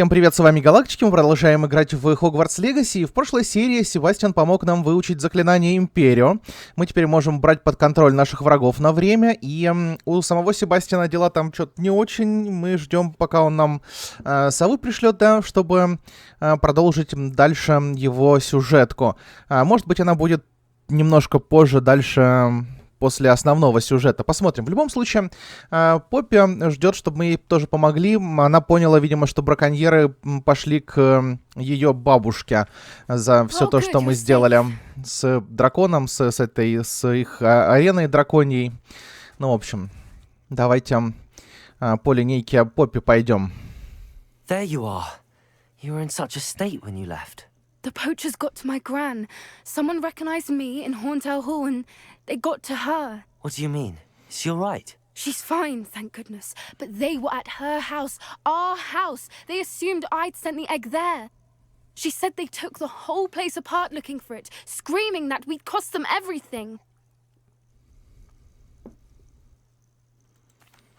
Всем привет, с вами Галактики, мы продолжаем играть в Hogwarts Legacy, и в прошлой серии Себастьян помог нам выучить заклинание Империо. Мы теперь можем брать под контроль наших врагов на время, и у самого Себастьяна дела там что-то не очень, мы ждем, пока он нам сову пришлет, да, чтобы продолжить дальше его сюжетку. Может быть, она будет немножко позже, дальше... после основного сюжета. Посмотрим. В любом случае, Поппи ждет, чтобы мы ей тоже помогли. Она поняла, видимо, что браконьеры пошли к ее бабушке за все то, что мы сделали с драконом, с их ареной драконьей. Ну, в общем, давайте по линейке Поппи пойдем. There you are. You were in such a state when you left. The poachers got to my gran. Someone recognized me in Horntail Hall and they got to her. What do you mean? Is she all right? She's fine, thank goodness. But they were at her house, our house. They assumed I'd sent the egg there. She said they took the whole place apart looking for it, screaming that we'd cost them everything.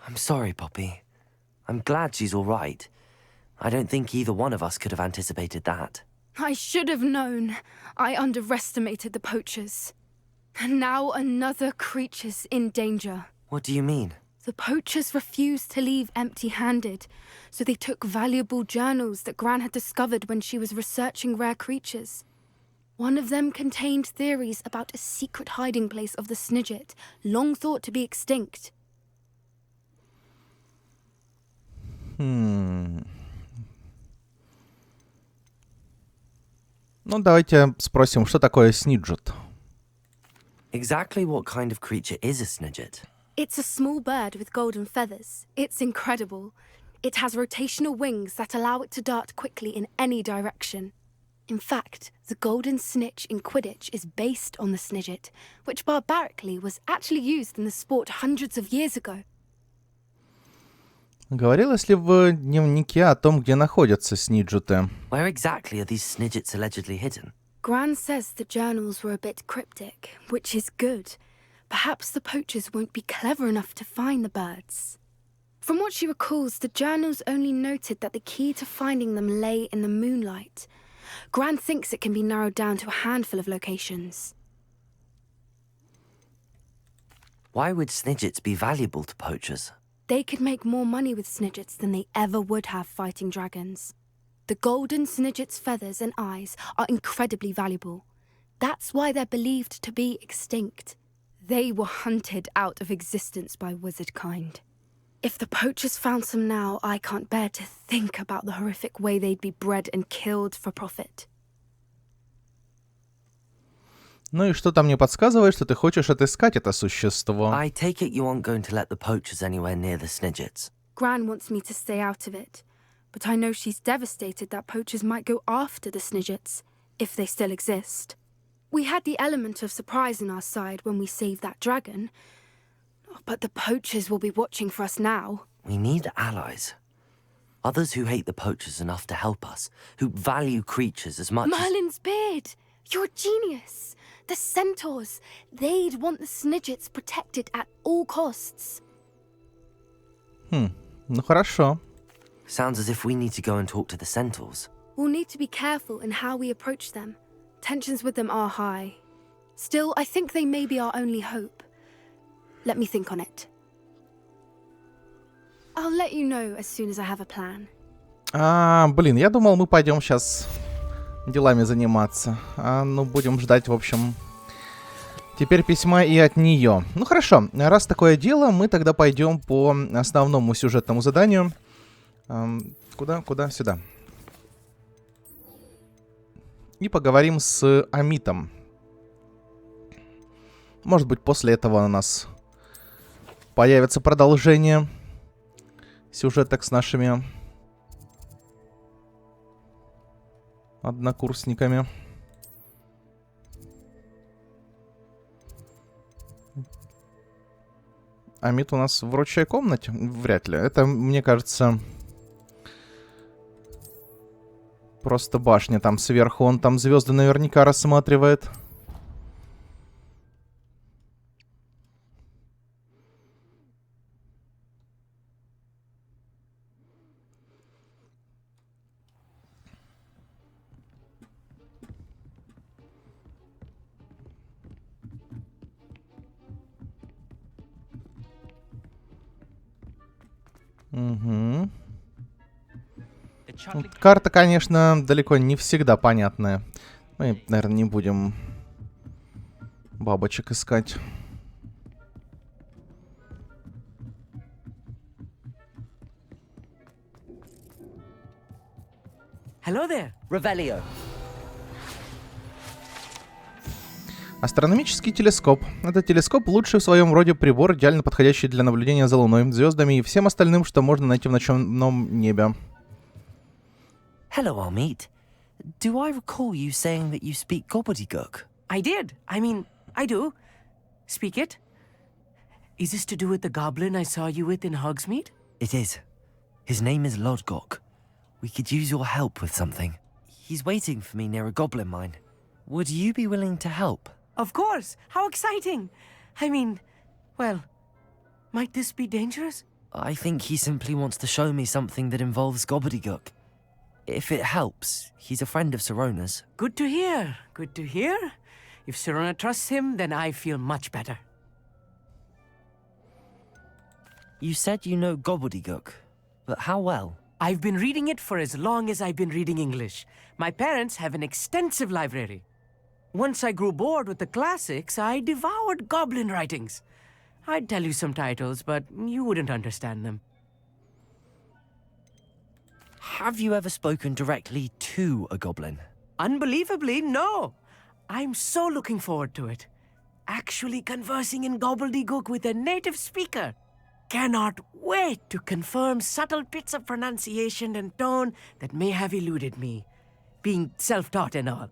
I'm sorry, Poppy. I'm glad she's all right. I don't think either one of us could have anticipated that. I should have known. I underestimated the poachers. And now another creature's in danger. What do you mean? The poachers refused to leave empty-handed, so they took valuable journals that Gran had discovered when she was researching rare creatures. One of them contained theories about a secret hiding place of the Snidget, long thought to be extinct. Ну, давайте спросим, что такое Snidget? Exactly what kind of creature is a Snidget? It's a small bird with golden feathers. It's incredible. It has rotational wings that allow it to dart quickly in any direction. In fact, the golden snitch in Quidditch is based on the Snidget, which barbarically was actually used in the sport hundreds of years ago. Говорилось ли в дневнике о том, где находятся сниджеты? Where exactly are these Snidgets allegedly hidden? Gran says the journals were a bit cryptic, which is good. Perhaps the poachers won't be clever enough to find the birds. From what she recalls, the journals only noted that the key to finding them lay in the moonlight. Gran thinks it can be narrowed down to a handful of locations. Why would Snidgets be valuable to poachers? They could make more money with Snidgets than they ever would have fighting dragons. The golden Snidget's feathers and eyes are incredibly valuable. That's why they're believed to be extinct. They were hunted out of existence by wizard kind. If the poachers found some now, I can't bear to think about the horrific way they'd be bred and killed for profit. Ну и что-то мне подсказывает, что ты хочешь отыскать это существо. I take it you aren't going to let the poachers anywhere near the Snidgets. Gran wants me to stay out of it, but I know she's devastated that poachers might go after the Snidgets, if they still exist. We had the element of surprise on our side when we saved that dragon, but the poachers will be watching for us now. We need allies. Others who hate the poachers enough to help us, who value creatures as much Merlin's beard! You're a genius! The centaurs! They'd want the Snidgets protected at all costs. Ну хорошо. Sounds as if we need to go and talk to the centaurs. We'll need to be careful in how we approach them. Tensions with them are high. Still, I think they may be our only hope. Let me think on it. I'll let you know as soon as I have a plan. Блин, я думал, мы пойдем сейчас делами заниматься. Ну, будем ждать, в общем, теперь письма и от нее. Ну, хорошо. Раз такое дело, мы тогда пойдем по основному сюжетному заданию. Куда? Сюда. И поговорим с Амитом. Может быть, после этого у нас появится продолжение сюжеток с нашими однокурсниками. Амит у нас в ручной комнате? Вряд ли. Это, мне кажется, просто башня там сверху. Он там звезды наверняка рассматривает. Карта, конечно, далеко не всегда понятная. Мы, наверное, не будем бабочек искать. Hello there, Revelio. Астрономический телескоп. Этот телескоп лучший в своем роде прибор, идеально подходящий для наблюдения за Луной, звездами и всем остальным, что можно найти в ночном небе. Hello, Amit. Do I recall you saying that you speak gobbledygook? I did. I do. Speak it. Is this to do with the goblin I saw you with in Hogsmeade? It is. His name is Lodgok. We could use your help with something. He's waiting for me near a goblin mine. Would you be willing to help? Of course. How exciting. Well, might this be dangerous? I think he simply wants to show me something that involves gobbledygook. If it helps, he's a friend of Sirona's. Good to hear. Good to hear. If Sirona trusts him, then I feel much better. You said you know gobbledygook, but how well? I've been reading it for as long as I've been reading English. My parents have an extensive library. Once I grew bored with the classics, I devoured goblin writings. I'd tell you some titles, but you wouldn't understand them. Have you ever spoken directly to a goblin? Unbelievably, no. I'm so looking forward to it. Actually conversing in gobbledygook with a native speaker. Cannot wait to confirm subtle bits of pronunciation and tone that may have eluded me, being self-taught and all.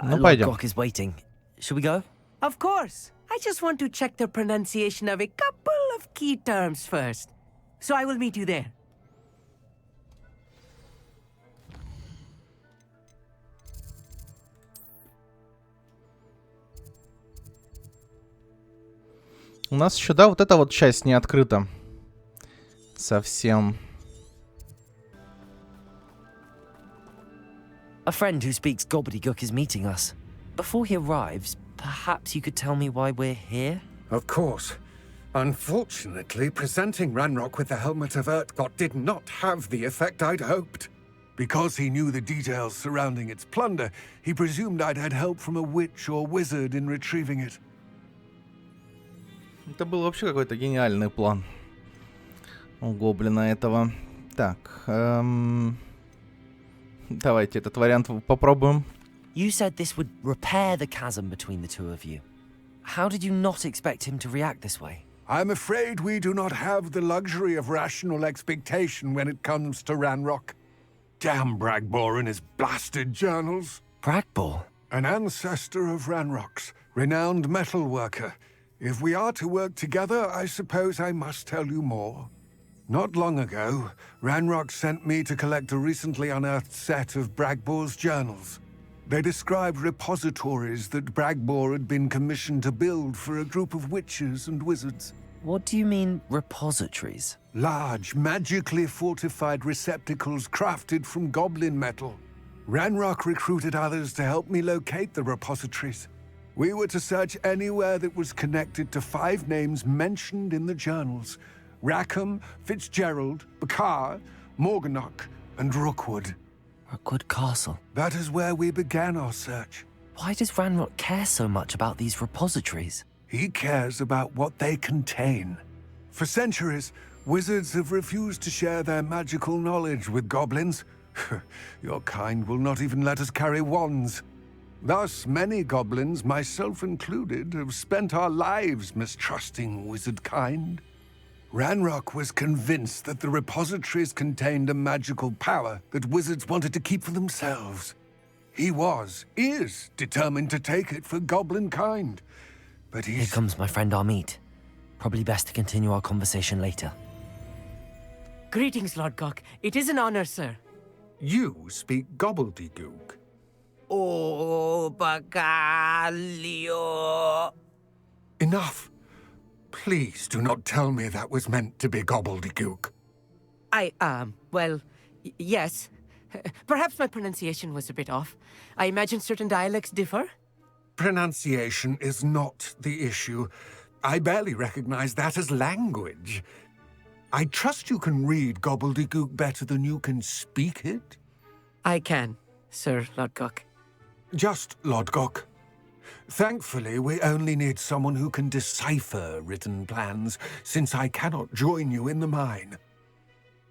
Lodgok is waiting. Should we go? Of course. I just want to check the pronunciation of a couple of key terms first. So I will meet you there. У нас еще, да, вот эта вот часть не открыта. Совсем. A friend who speaks gobbledygook is meeting us. Before he arrives, perhaps you could tell me why we're here? Of course. Unfortunately, presenting Ranrock with the Helmet of Urtkot did not have the effect I'd hoped. Because he knew the details surrounding its plunder, he presumed I'd had help from a witch or wizard in retrieving it. Это был вообще какой-то гениальный план у гоблина этого. Так, давайте этот вариант попробуем. You said this would repair the chasm between the two of you. How did you not expect him to react this way? I'm afraid we do not have the luxury of rational expectation when it comes to Ranrock. Damn Bragbor and his blasted journals. Bragbor? An ancestor of Ranrock's, renowned metal worker. If we are to work together, I suppose I must tell you more. Not long ago, Ranrock sent me to collect a recently unearthed set of Bragbor's journals. They described repositories that Bragbor had been commissioned to build for a group of witches and wizards. What do you mean, repositories? Large, magically fortified receptacles crafted from goblin metal. Ranrock recruited others to help me locate the repositories. We were to search anywhere that was connected to 5 names mentioned in the journals. Rackham, Fitzgerald, Bakar, Morganach, and Rookwood. Rookwood Castle. That is where we began our search. Why does Ranrock care so much about these repositories? He cares about what they contain. For centuries, wizards have refused to share their magical knowledge with goblins. Your kind will not even let us carry wands. Thus, many goblins, myself included, have spent our lives mistrusting wizard kind. Ranrock was convinced that the repositories contained a magical power that wizards wanted to keep for themselves. He is determined to take it for goblin kind. But Here comes my friend Amit. Probably best to continue our conversation later. Greetings, Lord Gok. It is an honor, sir. You speak gobbledygook. Oh, Bagalio. Enough. Please do not tell me that was meant to be gobbledygook. Yes. Perhaps my pronunciation was a bit off. I imagine certain dialects differ. Pronunciation is not the issue. I barely recognize that as language. I trust you can read gobbledygook better than you can speak it? I can, Sir Lodgok. Just Lodgok. Thankfully, we only need someone who can decipher written plans, since I cannot join you in the mine.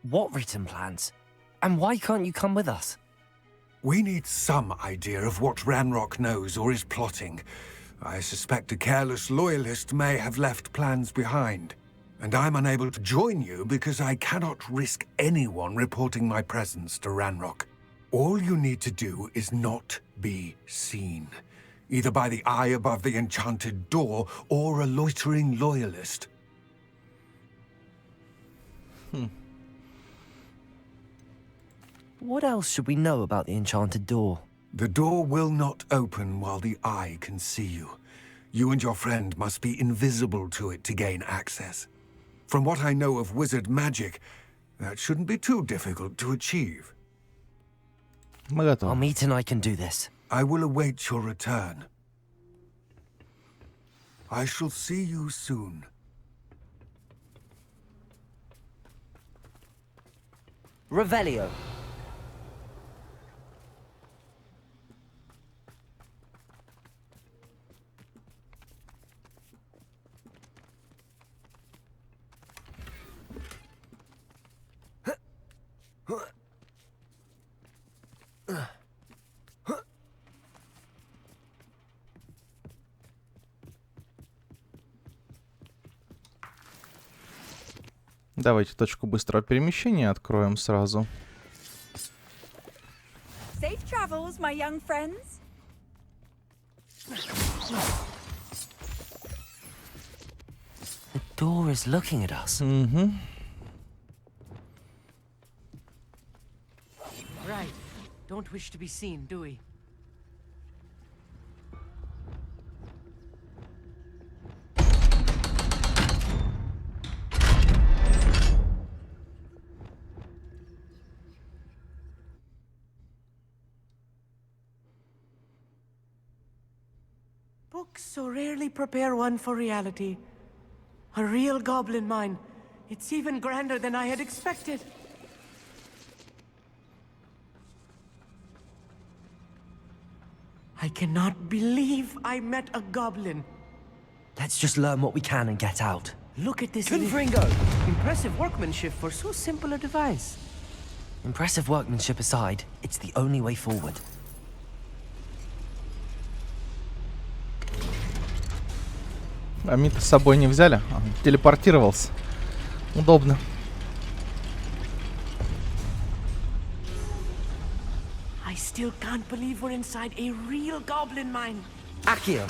What written plans? And why can't you come with us? We need some idea of what Ranrock knows or is plotting. I suspect a careless loyalist may have left plans behind. And I'm unable to join you because I cannot risk anyone reporting my presence to Ranrock. All you need to do is not be seen, either by the eye above the enchanted door or a loitering loyalist. What else should we know about the enchanted door? The door will not open while the eye can see you. You and your friend must be invisible to it to gain access. From what I know of wizard magic, that shouldn't be too difficult to achieve. Мы готовы. I'll meet and I can do this. I will await your return. I shall see you soon. Revelio. Давайте точку быстрого перемещения откроем сразу. Safe travels, my young friends. The door is looking at us. Угу. Right. Don't wish to be seen, do we? Books so rarely prepare one for reality. A real goblin mine. It's even grander than I had expected. I cannot believe I met a goblin. Let's just learn what we can and get out. Look at this. Confringo! Impressive workmanship for so simple a device. Impressive workmanship aside, it's the only way forward. А Мита с собой не взяли? Телепортировался. Удобно. I still can't believe we're inside a real goblin mine. Accio!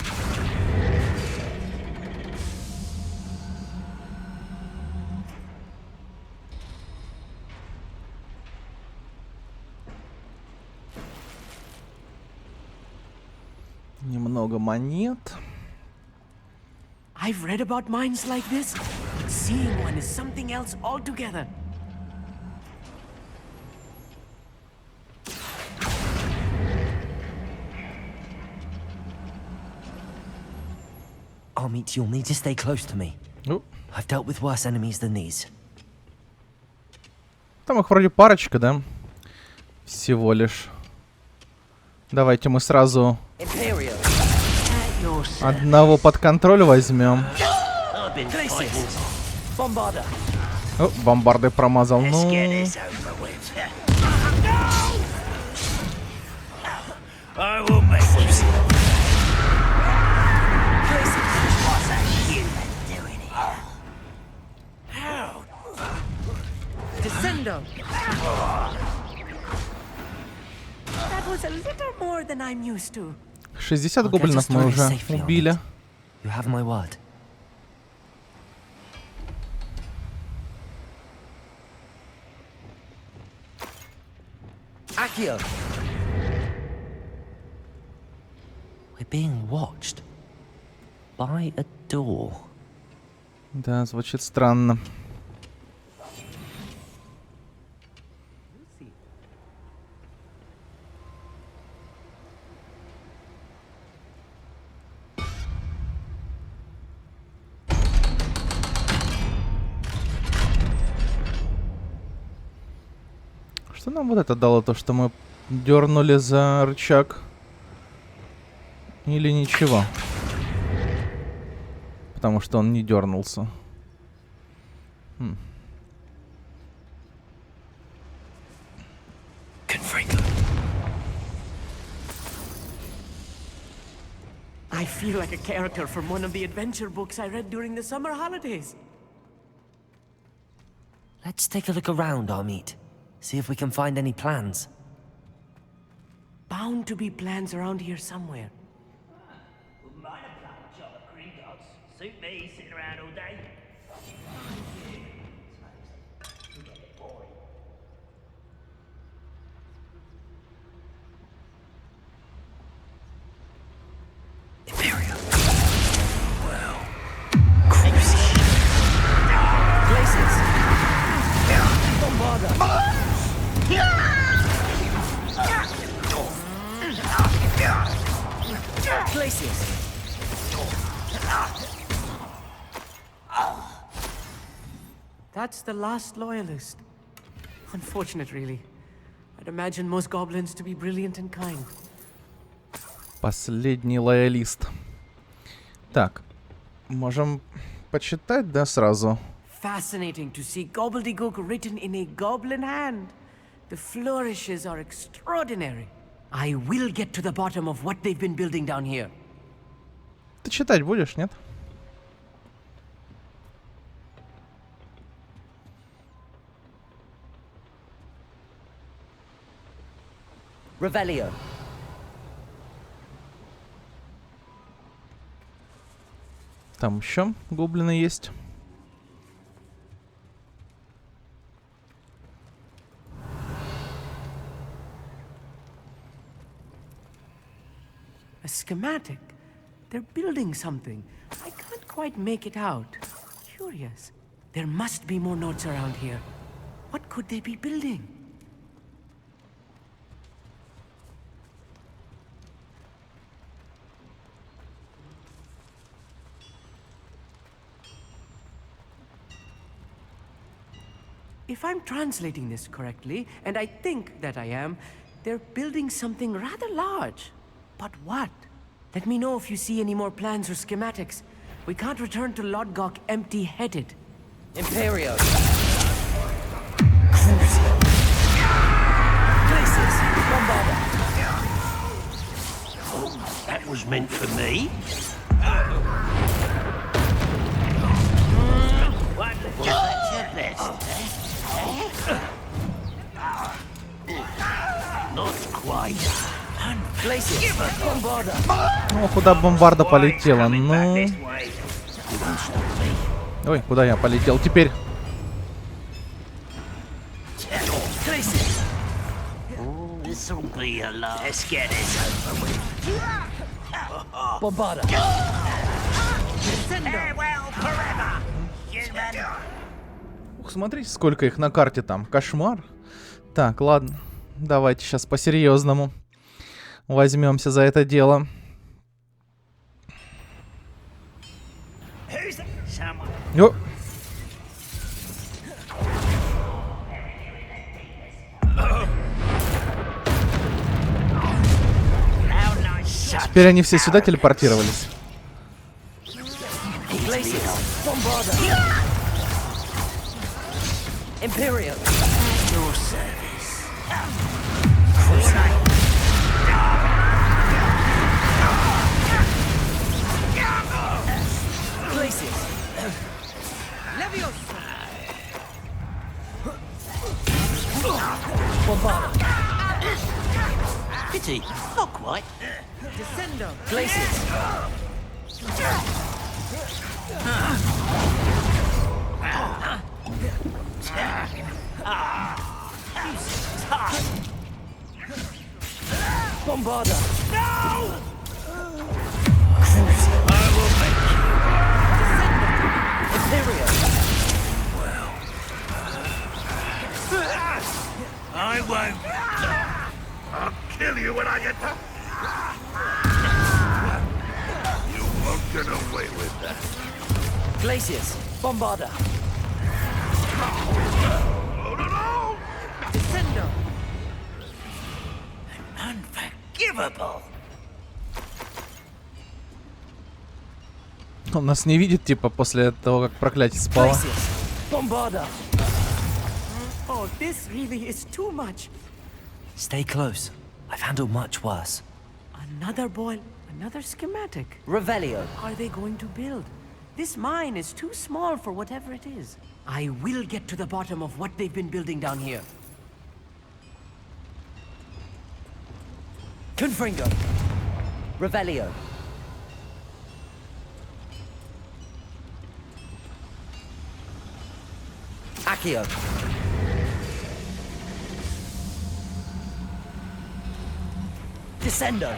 Немного монет. I've read about mines like this, but seeing one is something else altogether. Amit, you'll need to stay close to me. Ну, I've dealt with worse enemies than these. там их вроде парочка, да? Всего лишь. Давайте мы сразу Imperial. одного под контроль возьмем. Bombarder. О, бомбарды промазал. Ну, Descendo. That was a little more than I'm used to. 60 I'll get гоблинов us мы through уже safely, убили. Amit. You have my word. Accio! We're being watched. By a door. Да, звучит странно. Что нам вот это дало, то, что мы дернули за рычаг? Или ничего? Потому что он не дернулся. I feel like a character from one of the adventure books I read during the summer holidays. Let's take a look around, Amit. See if we can find any plans. Bound to be plans around here somewhere. Suit me, sitting around all day. Imperial. Well, Places. Bombarda. Places. That's the last loyalist. Unfortunate, really. I'd imagine most goblins to be brilliant and kind. Последний лоялист. Так, можем почитать, да, сразу? Fascinating to see gobbledygook written in a goblin hand. The flourishes are extraordinary. I will get to the bottom of what they've been building down here. Ты читать будешь, нет? Revelio. Там еще гоблины есть. A schematic. They're building something. I can't quite make it out. Curious. There must be more notes around here. What could they be building? If I'm translating this correctly, and I think that I am, they're building something rather large. But what? Let me know if you see any more plans or schematics. We can't return to Lodgok empty-headed. Imperio. Crucial. Places. Bombarda. oh, that was meant for me. Wonderful. That's your best, Not quite. Places. Bombarda. Ну, куда бомбарда полетела? Ну... Ой, куда я полетел теперь? This'll be a lot. Let's get this over with. Bombarda. Farewell forever, human. Ух, смотрите, сколько их на карте там. Кошмар. Так, ладно. Давайте сейчас по-серьезному возьмемся за это дело. Йо. Теперь они все сюда телепортировались. Imperial. Your service. Places. Leviosa! Bombarda. Pity, not quite. Descendo! Places. Bombarda. No! Crucial. I will make you. Imperial. I won't. I'll kill you when I get to... You won't get away with that. Glaciers. Bombarda. Oh, no, no! Descendo! Unforgivable. Он нас не видит, типа, после того, как проклятие спало. Bombarda. Oh, this really is too much. Stay close. I've handled much worse. Another boil, another schematic. Revelio. Are they going to build? This mine is too small for whatever it is. I will get to the bottom of what they've been building down here. Confringo. Revelio. Accio. Descendo.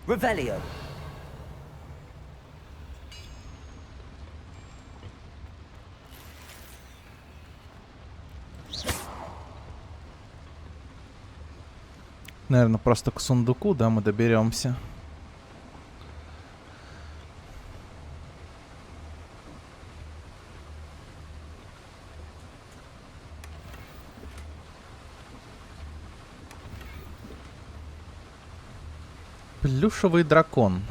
Revelio. Наверное, просто к сундуку, да, мы доберемся. Плюшевый дракон.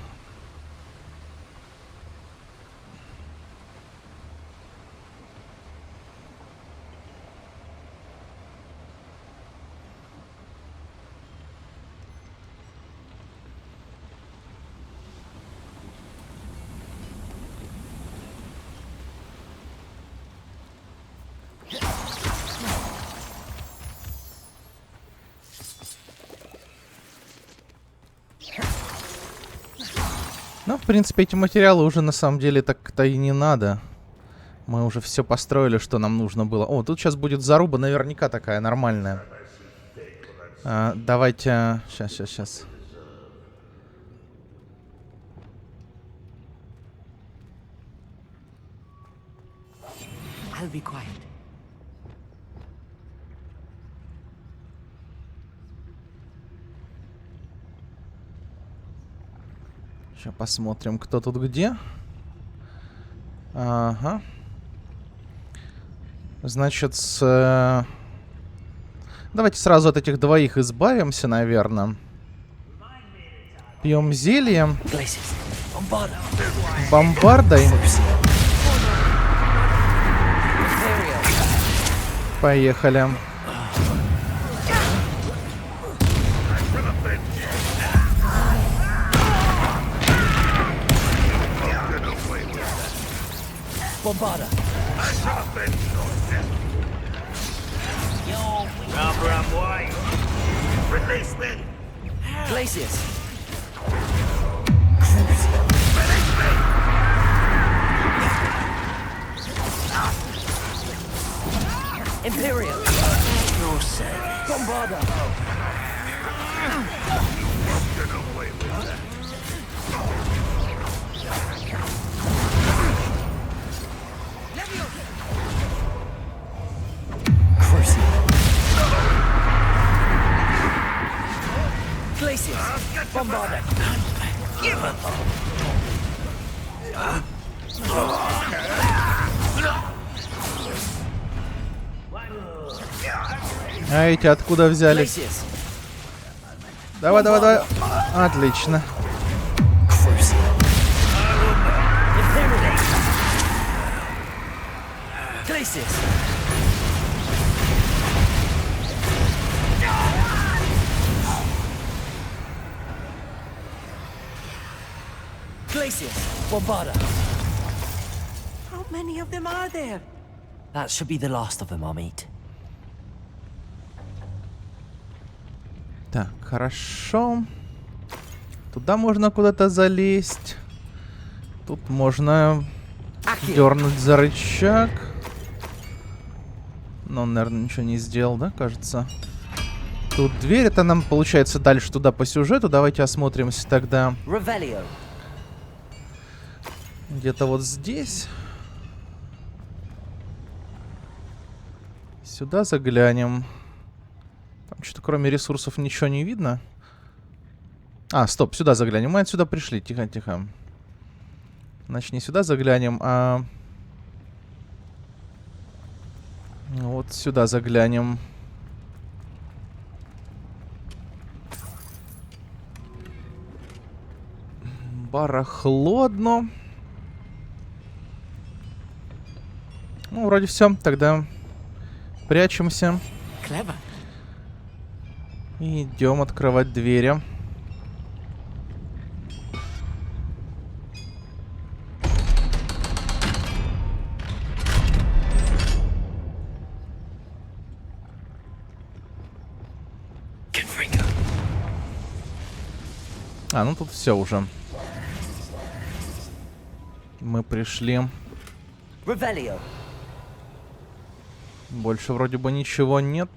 Ну, в принципе, эти материалы уже на самом деле так-то и не надо. Мы уже все построили, что нам нужно было. О, тут сейчас будет заруба наверняка такая нормальная. Давайте... Сейчас. I'll be quiet. Сейчас посмотрим, кто тут где. Ага. Значит, давайте сразу от этих двоих избавимся, наверное. Пьем зелье. Бомбардой. Поехали. Bombarda. Barbara, boy. Release me. Glacius. Release me. Imperial. No service. Bombarda. Get away with that. Glacius. Bombarda. А эти откуда взялись? Glacius. Давай. Отлично. Glacius. Glacius. Bombarda. How many of them are there? That should be the last of them, I'll meet. Так, хорошо. Туда можно куда-то залезть. Тут можно дернуть за рычаг. Но он, наверное, ничего не сделал, да, кажется? Тут дверь, это нам, получается, дальше туда по сюжету. Давайте осмотримся тогда. Revelio. Где-то вот здесь. Сюда заглянем. Там что-то кроме ресурсов ничего не видно. А, стоп, сюда заглянем. Мы отсюда пришли. Тихо. Значит, не сюда заглянем, а... Вот сюда заглянем. Барахло одно. Ну, вроде все. Тогда прячемся. Clever. И идем открывать двери. А, ну тут все уже. Мы пришли. Revelio. Больше вроде бы ничего нет.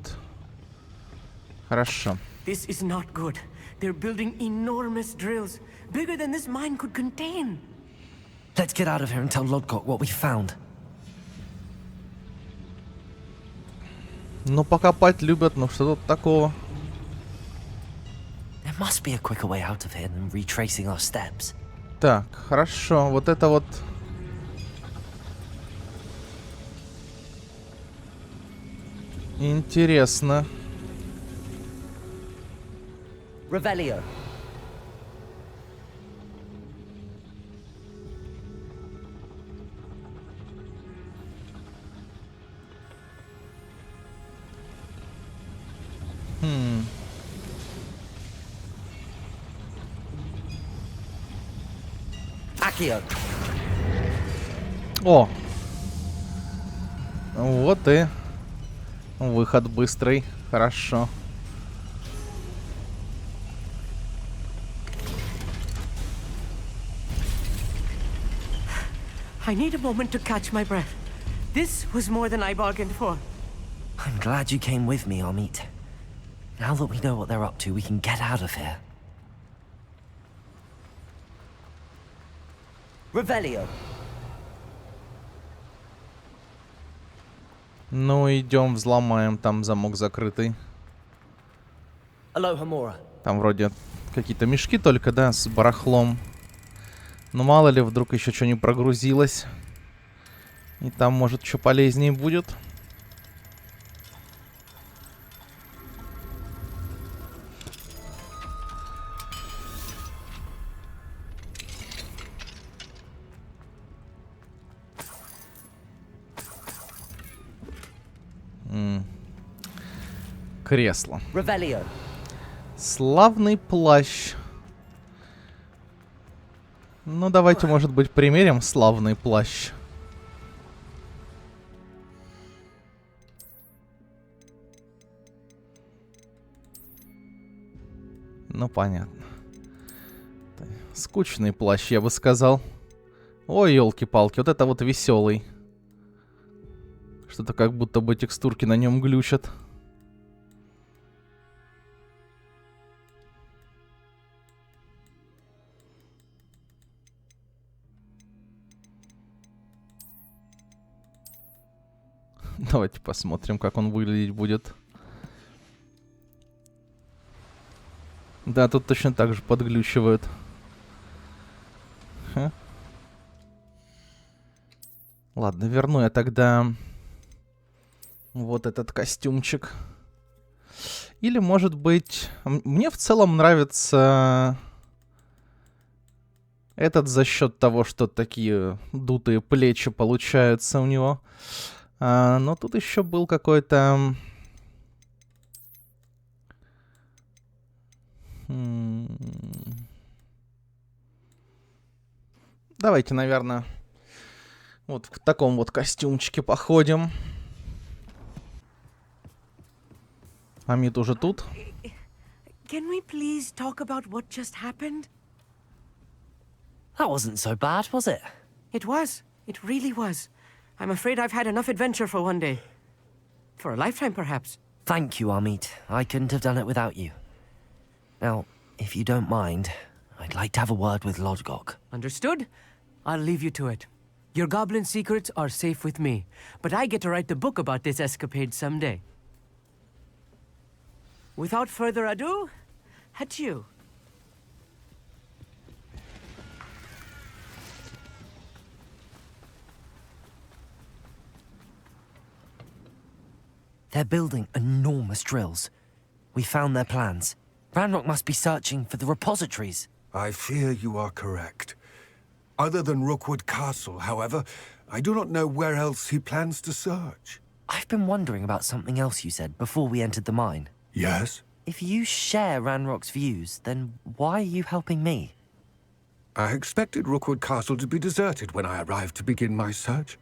Хорошо. This is not good. They're building enormous drills, bigger than this mine could contain. Let's get out of here and tell Lodgok what we found. Ну, покопать любят, ну что тут такого? There must be a quicker way out of here than retracing our steps. Так, хорошо. Вот это вот... Интересно. Revelio. Accio. О! Вот и выход быстрый. Хорошо. I need a moment to catch my breath. This was more than I bargained for. I'm glad you came with me, Amit. Now that we know what they're up to, we can get out of here. Revelio. Ну, идем, взломаем. Там замок закрытый. Aloha Mora. Там вроде какие-то мешки только, да, с барахлом. Но мало ли, вдруг еще что не прогрузилось. И там, может, что полезнее будет. Кресло. Revelio. Славный плащ. Ну, давайте, может быть, примерим славный плащ. Ну, понятно. Скучный плащ, я бы сказал. Ой, елки-палки, вот это вот веселый. Что-то как будто бы текстурки на нем глючат. Давайте посмотрим, как он выглядеть будет. Да, тут точно так же подглючивают. Ха. Ладно, верну я тогда вот этот костюмчик. Или, может быть... Мне в целом нравится этот за счет того, что такие дутые плечи получаются у него. Но тут еще был какой-то... Давайте, наверное, вот в таком вот костюмчике походим. Амит уже тут. Can we please talk about what just happened? That wasn't so bad, was it? It was. It really was. I'm afraid I've had enough adventure for one day. For a lifetime, perhaps. Thank you, Amit. I couldn't have done it without you. Now, if you don't mind, I'd like to have a word with Lodgok. Understood? I'll leave you to it. Your goblin secrets are safe with me, but I get to write the book about this escapade someday. Without further ado, adieu. They're building enormous drills. We found their plans. Ranrock must be searching for the repositories. I fear you are correct. Other than Rookwood Castle, however, I do not know where else he plans to search. I've been wondering about something else you said before we entered the mine. Yes? If you share Ranrock's views, then why are you helping me? I expected Rookwood Castle to be deserted when I arrived to begin my search.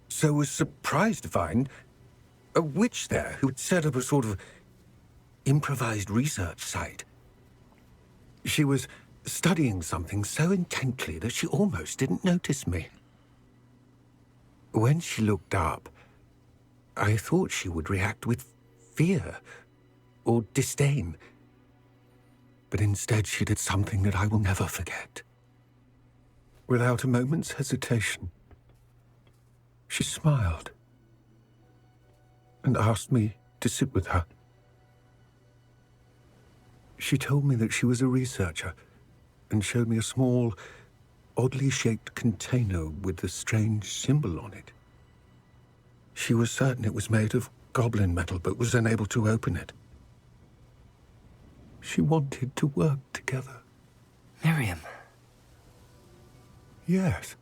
So was surprised to find a witch there who had set up a sort of improvised research site. She was studying something so intently that she almost didn't notice me. When she looked up, I thought she would react with fear or disdain. But instead she did something that I will never forget. Without a moment's hesitation, she smiled and asked me to sit with her. She told me that she was a researcher and showed me a small, oddly shaped container with a strange symbol on it. She was certain it was made of goblin metal, but was unable to open it. She wanted to work together. Miriam. Yes.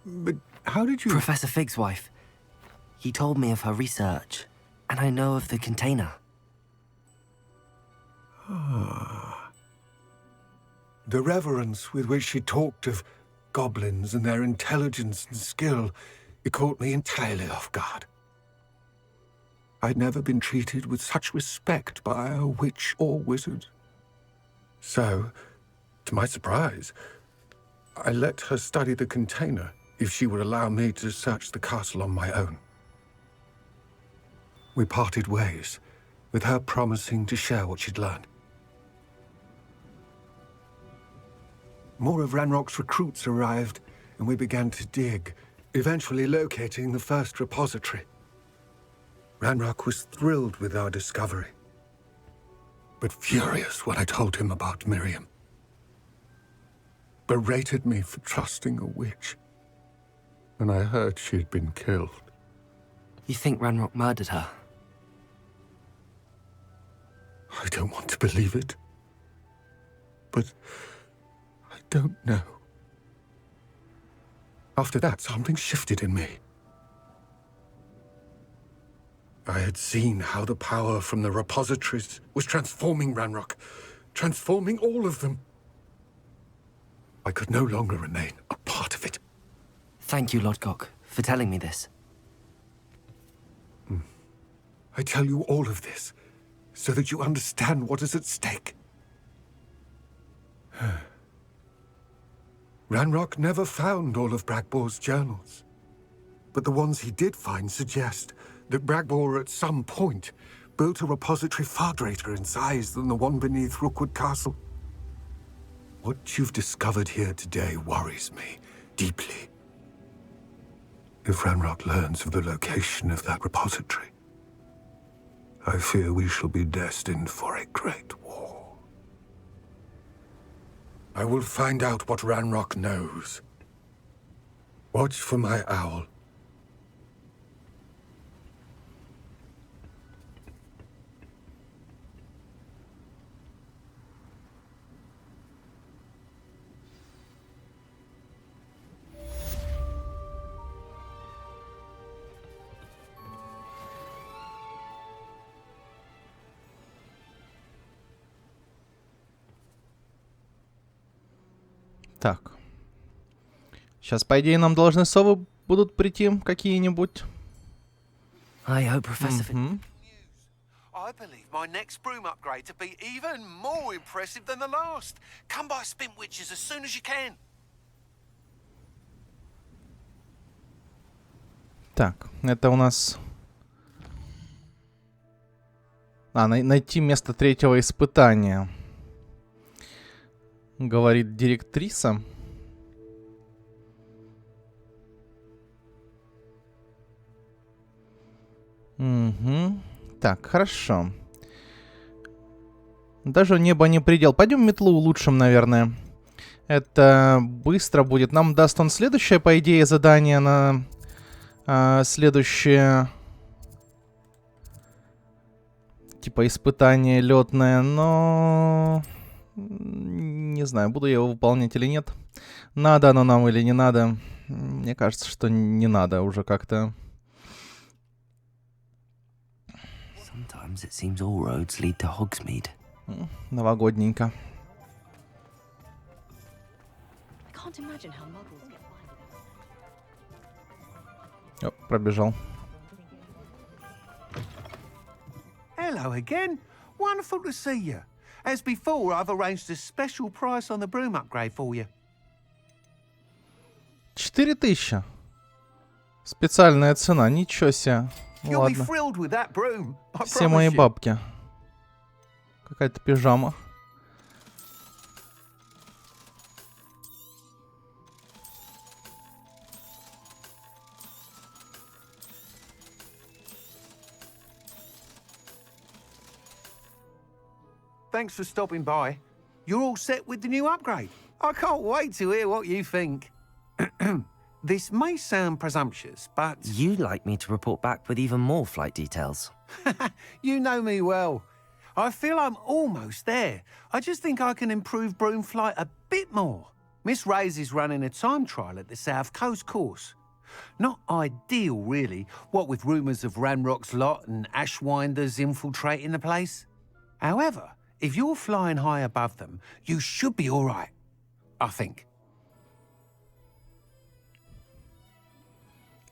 But how did you... Professor Fig's wife. He told me of her research, and I know of the container. The reverence with which she talked of goblins and their intelligence and skill, it caught me entirely off guard. I'd never been treated with such respect by a witch or wizard. So, to my surprise, I let her study the container if she would allow me to search the castle on my own. We parted ways, with her promising to share what she'd learned. More of Ranrock's recruits arrived, and we began to dig, eventually locating the first repository. Ranrock was thrilled with our discovery, but furious when I told him about Miriam. Berated me for trusting a witch, and I heard she had been killed. You think Ranrock murdered her? I don't want to believe it, but I don't know. After that, something shifted in me. I had seen how the power from the repositories was transforming Ranrock, transforming all of them. I could no longer remain a part of it. Thank you, Lodgok, for telling me this. I tell you all of this so that you understand what is at stake. Ranrock never found all of Bragbor's journals, but the ones he did find suggest that Bragbor at some point built a repository far greater in size than the one beneath Rookwood Castle. What you've discovered here today worries me deeply. If Ranrock learns of the location of that repository, I fear we shall be destined for a great war. I will find out what Ranrock knows. Watch for my owl. Так. Сейчас, по идее, нам должны совы будут прийти какие-нибудь. I hope Professor Fig... I believe my next broom upgrade to be even more impressive than the last. Come by Spin Witches as soon as you can. Так, это у нас... найти место третьего испытания. Говорит директриса. Угу. Так, хорошо. Даже небо не предел. Пойдем метлу улучшим, наверное. Это быстро будет. Нам даст он следующее, по идее, задание на следующее... Типа испытание летное, но... Не знаю, буду я его выполнять или нет. Надо оно нам или не надо. Мне кажется, что не надо уже как-то. Sometimes it seems all roads lead to Hogsmeade. Новогодненько. О, пробежал. Hello again. Wonderful to see you. As before, I've arranged a special price on the broom upgrade for you. 4000. Специальная цена, ничего себе. Ну, You'll be ладно. thrilled with that broom. I Все promise мои you. бабки. Какая-то пижама. Thanks for stopping by. You're all set with the new upgrade. I can't wait to hear what you think. This may sound presumptuous, but... You'd like me to report back with even more flight details. You know me well. I feel I'm almost there. I just think I can improve broom flight a bit more. Miss Ray's is running a time trial at the South Coast course. Not ideal, really, what with rumours of Ranrock's lot and Ashwinders infiltrating the place. However, if you're flying high above them, you should be all right, I think.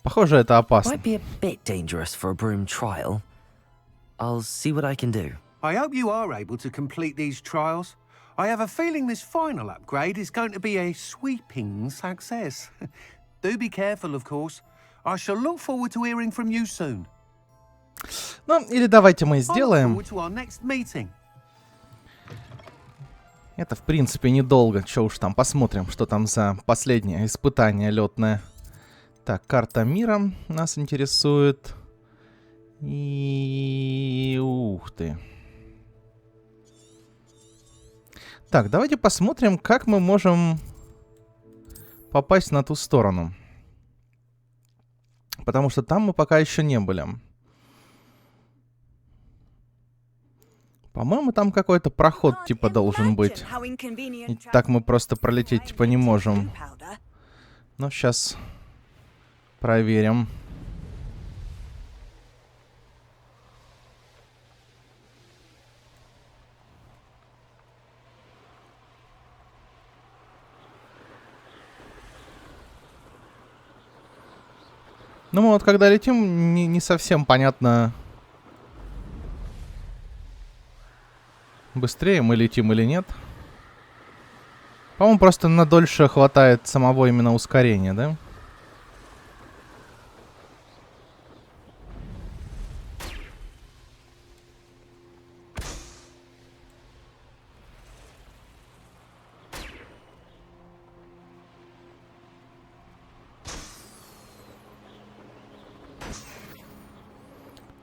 Похоже, это опасно. Might be a bit dangerous for a broom trial. I'll see what I can do. I hope you are able to complete these trials. I have a feeling this final upgrade is going to be a sweeping success. Do be careful, of course. I shall look forward to hearing from you soon. Ну, или давайте мы I look сделаем. forward to our next meeting. Это, в принципе, недолго. Че уж там, посмотрим, что там за последнее испытание летное. Так, карта мира нас интересует. И... Ух ты. Так, давайте посмотрим, как мы можем попасть на ту сторону. Потому что там мы пока еще не были. По-моему, там какой-то проход типа должен быть. И так мы просто пролететь типа не можем. Но сейчас проверим. Ну, мы вот когда летим, не совсем понятно, быстрее мы летим или нет. По-моему, просто на дольше хватает самого именно ускорения, да?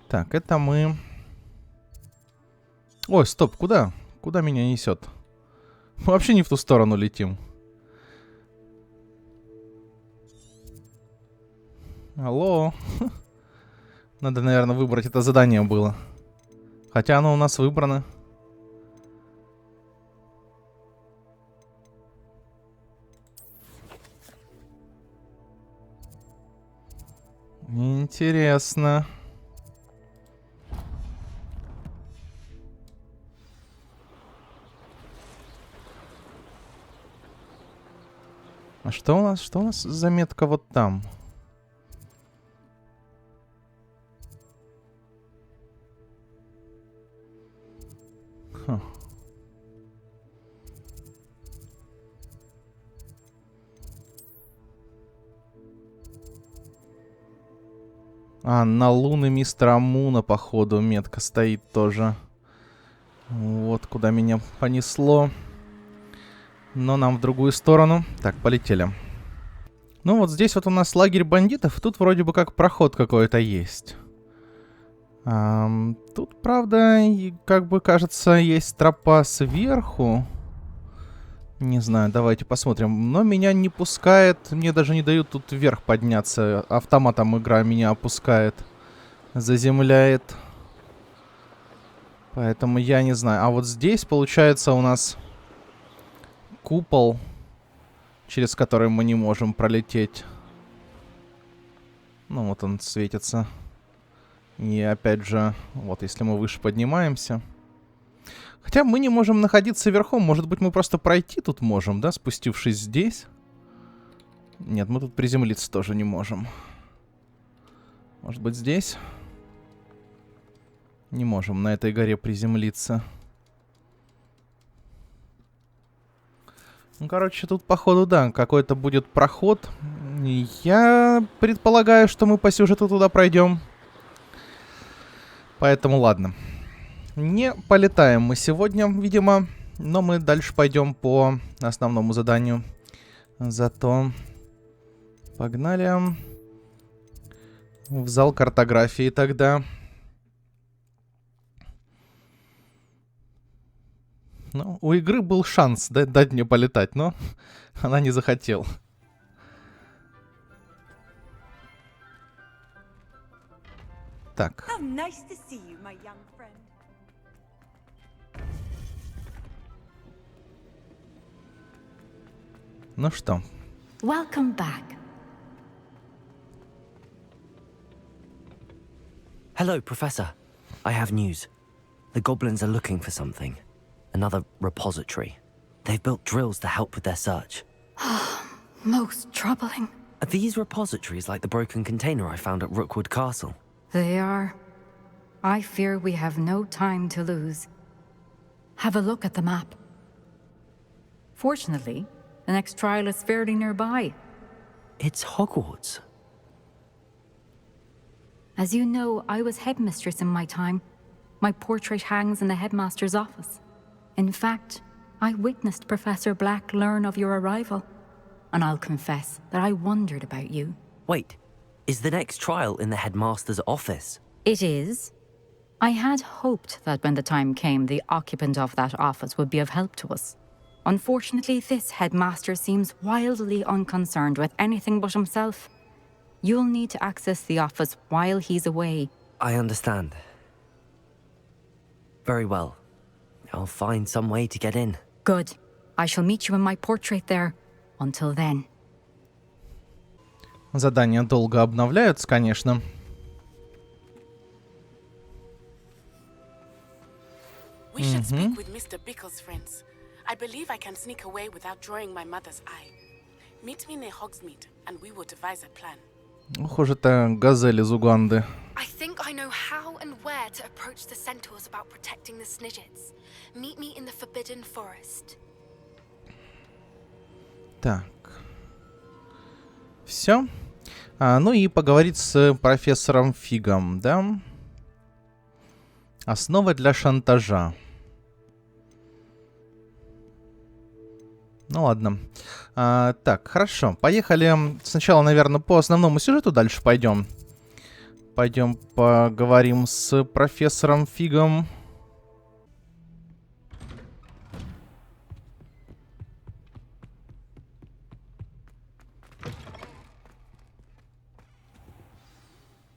Так, это мы... Ой, стоп, куда? Куда меня несет? Мы вообще не в ту сторону летим. Алло. Надо, наверное, выбрать это задание было. Хотя оно у нас выбрано. Интересно. А что у нас? Что у нас заметка вот там? Ха. А, на луны мистера Муна, походу, метка стоит тоже. Вот куда меня понесло. Но нам в другую сторону. Так, полетели. Ну вот здесь вот у нас лагерь бандитов. Тут вроде бы как проход какой-то есть. Тут, правда, как бы кажется, есть тропа сверху. Не знаю, давайте посмотрим. Но меня не пускает. Мне даже не дают тут вверх подняться. Автоматом игра меня опускает. Заземляет. Поэтому я не знаю. А вот здесь, получается, у нас купол, через который мы не можем пролететь. Ну, вот он светится. И опять же, вот если мы выше поднимаемся. Хотя мы не можем находиться верхом. Может быть, мы просто пройти тут можем, да, спустившись здесь? Нет, мы тут приземлиться тоже не можем. Может быть, здесь? Не можем на этой горе приземлиться. Ну, короче, тут, походу, да, какой-то будет проход. Я предполагаю, что мы по сюжету туда пройдем. Поэтому ладно. Не полетаем мы сегодня, видимо, но мы дальше пойдем по основному заданию. Зато погнали в зал картографии тогда. Ну, у игры был шанс дать мне полетать, но она не захотела. Так. How nice to see you, my young friend. Ну что? Welcome back. Hello, Professor. I have news. The goblins are looking for something. Another repository. They've built drills to help with their search. Most troubling. Are these repositories like the broken container I found at Rookwood Castle? They are. I fear we have no time to lose. Have a look at the map. Fortunately, the next trial is fairly nearby. It's Hogwarts. As you know, I was headmistress in my time. My portrait hangs in the headmaster's office. In fact, I witnessed Professor Black learn of your arrival. And I'll confess that I wondered about you. Wait, is the next trial in the headmaster's office? It is. I had hoped that when the time came, the occupant of that office would be of help to us. Unfortunately, this headmaster seems wildly unconcerned with anything but himself. You'll need to access the office while he's away. I understand. Very well. I'll find some way to get in. Good. I shall meet you in my portrait there. Until then. Задания долго обновляются, конечно. We should speak with Mr. Bickle's friends. I believe I can sneak away without drawing my mother's eye. Meet me near Hogsmeade, and we will devise a plan. Похоже, это газель из Уганды. I think I know how and where to approach the centaurs about protecting the Snidgets. Meet me in the Forbidden Forest. Так. Все. Ну и поговорить с профессором Фигом, да? Основа для шантажа. Ну ладно. Так, хорошо. Поехали. Сначала, наверное, по основному сюжету дальше пойдем. Пойдем поговорим с профессором Фигом.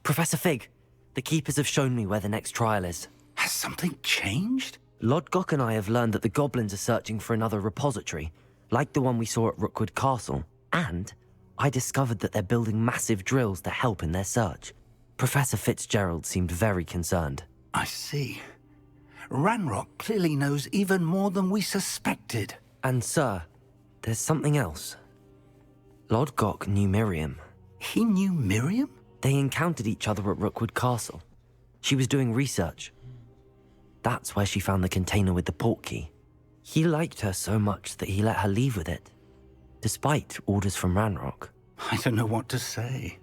Professor Fig, the keepers have shown me where the next trial is. Has something changed? Lodgok and I have learned that the goblins are searching for another repository, like the one we saw at Rookwood Castle. And I discovered that they're building massive drills to help in their search. Professor Fitzgerald seemed very concerned. I see. Ranrock clearly knows even more than we suspected. And sir, there's something else. Lodgok knew Miriam. He knew Miriam? They encountered each other at Rookwood Castle. She was doing research. That's where she found the container with the portkey. He liked her so much that he let her leave with it, despite orders from Ranrock. I don't know what to say.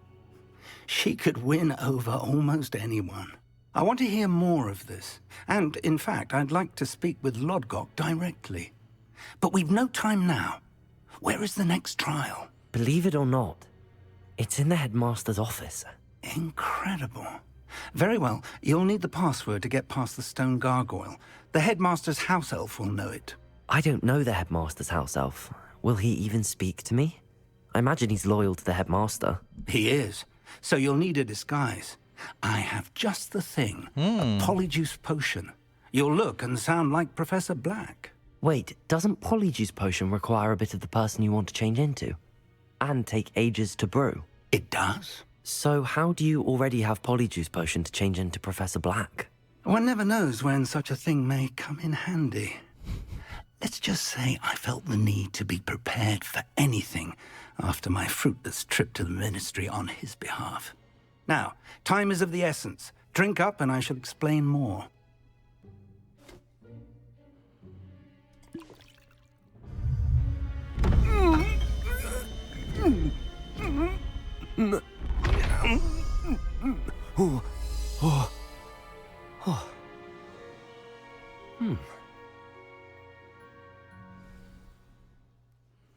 She could win over almost anyone. I want to hear more of this. And, in fact, I'd like to speak with Lodgok directly. But we've no time now. Where is the next trial? Believe it or not, it's in the headmaster's office. Incredible. Very well. You'll need the password to get past the stone gargoyle. The headmaster's house elf will know it. I don't know the headmaster's house elf. Will he even speak to me? I imagine he's loyal to the headmaster. He is. So you'll need a disguise. I have just the thing. A polyjuice potion. You'll look and sound like Professor Black. Wait, doesn't Polyjuice Potion require a bit of the person you want to change into? And take ages to brew? It does. So how do you already have Polyjuice Potion to change into Professor Black? One never knows when such a thing may come in handy. Let's just say I felt the need to be prepared for anything after my fruitless trip to the Ministry on his behalf. Now, time is of the essence. Drink up and I shall explain more.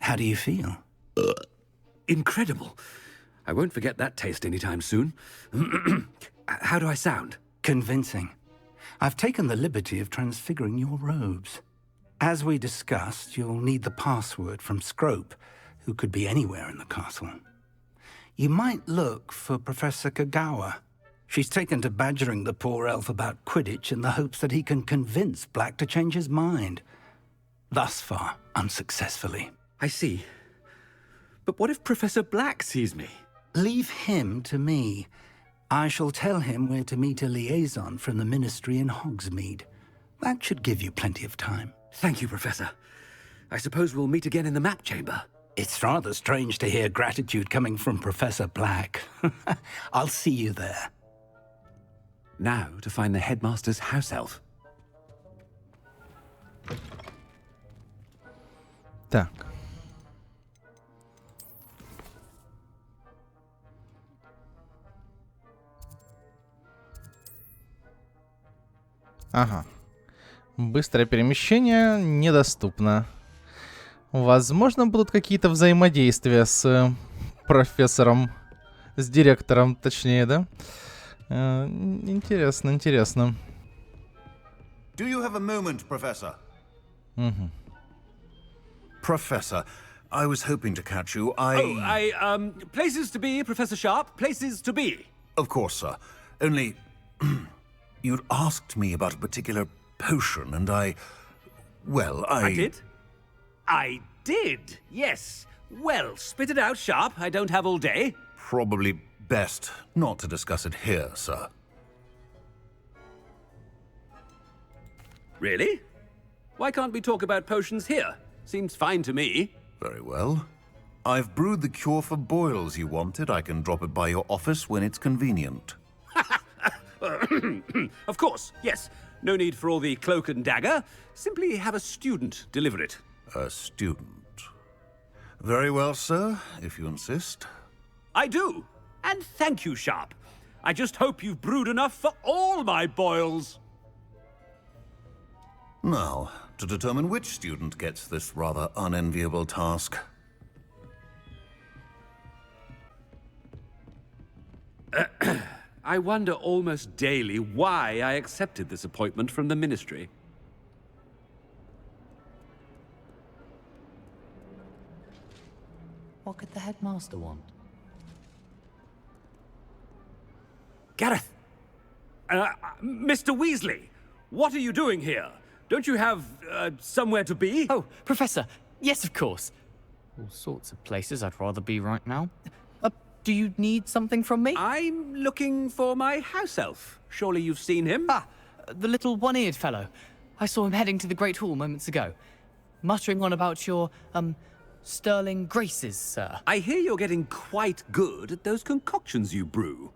How do you feel? Incredible. I won't forget that taste anytime soon. How do I sound? Convincing. I've taken the liberty of transfiguring your robes. As we discussed, you'll need the password from Scrope, who could be anywhere in the castle. You might look for Professor Kagawa. She's taken to badgering the poor elf about Quidditch in the hopes that he can convince Black to change his mind. Thus far, unsuccessfully. I see. But what if Professor Black sees me? Leave him to me. I shall tell him where to meet a liaison from the Ministry in Hogsmeade. That should give you plenty of time. Thank you, Professor. I suppose we'll meet again in the map chamber. It's rather strange to hear gratitude coming from Professor Black. I'll see you there. Now to find the headmaster's house elf. Так. Ага. Быстрое перемещение недоступно. Возможно, будут какие-то взаимодействия с профессором, с директором, точнее, да? Интересно, интересно. Do you have a moment, Professor? Угу. Professor, I was hoping to catch you. Places to be, Professor Sharp, places to be. Of course, sir. Only, you'd asked me about a particular potion, and I did? I did, yes. Well, spit it out, Sharp. I don't have all day. Probably best not to discuss it here, sir. Really? Why can't we talk about potions here? Seems fine to me. Very well. I've brewed the cure for boils you wanted. I can drop it by your office when it's convenient. Of course, yes. No need for all the cloak and dagger. Simply have a student deliver it. A student. Very well, sir, if you insist. I do. And thank you, Sharp. I just hope you've brewed enough for all my boils. Now, to determine which student gets this rather unenviable task. I wonder almost daily why I accepted this appointment from the Ministry. What could the headmaster want? Gareth! Mr. Weasley! What are you doing here? Don't you have, somewhere to be? Oh, Professor! Yes, of course. All sorts of places I'd rather be right now. Do you need something from me? I'm looking for my house elf. Surely you've seen him? Ah, the little one-eared fellow. I saw him heading to the Great Hall moments ago. Muttering on about your, sterling graces, sir. I hear you're getting quite good at those concoctions you brew.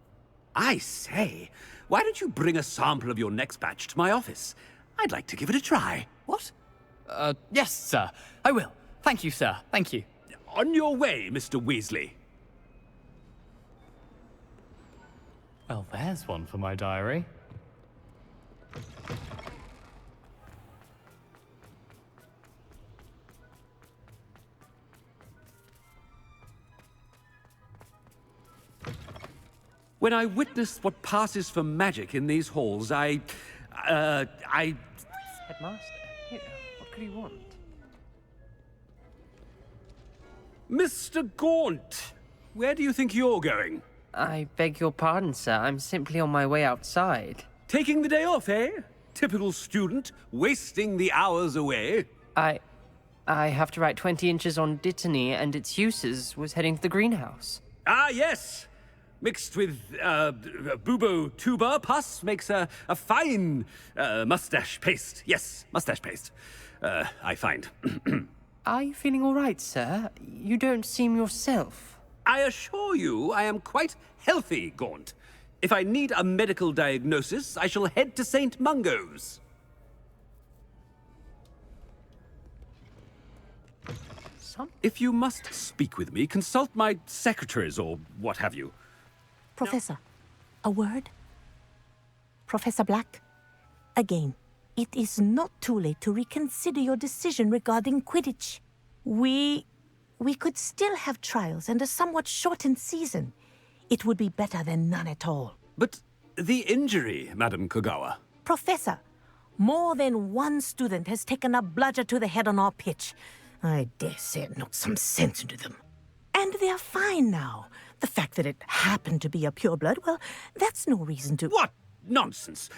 I say, why don't you bring a sample of your next batch to my office? I'd like to give it a try. What? Yes, sir. I will. Thank you, sir. Thank you. On your way, Mr. Weasley. Well, there's one for my diary. When I witness what passes for magic in these halls, Headmaster? Here, what could he want? Mr. Gaunt, where do you think you're going? I beg your pardon, sir. I'm simply on my way outside. Taking the day off, eh? typical student, wasting the hours away. I have to write 20 inches on Dittany, and its uses was heading to the greenhouse. Ah, yes. Mixed with bubo tuber pus makes a fine mustache paste. Yes, mustache paste. I find. Are you feeling all right, sir? You don't seem yourself. I assure you I am quite healthy, Gaunt. If I need a medical diagnosis, I shall head to St. Mungo's. If you must speak with me, consult my secretaries or what have you. Professor, a word? Professor Black, again, it is not too late to reconsider your decision regarding Quidditch. We could still have trials and a somewhat shortened season. It would be better than none at all. But the injury, Madam Kogawa. Professor, more than one student has taken a bludger to the head on our pitch. I dare say it knocked some sense into them. And they're fine now. The fact that it happened to be a pureblood, well, that's no reason to... What nonsense!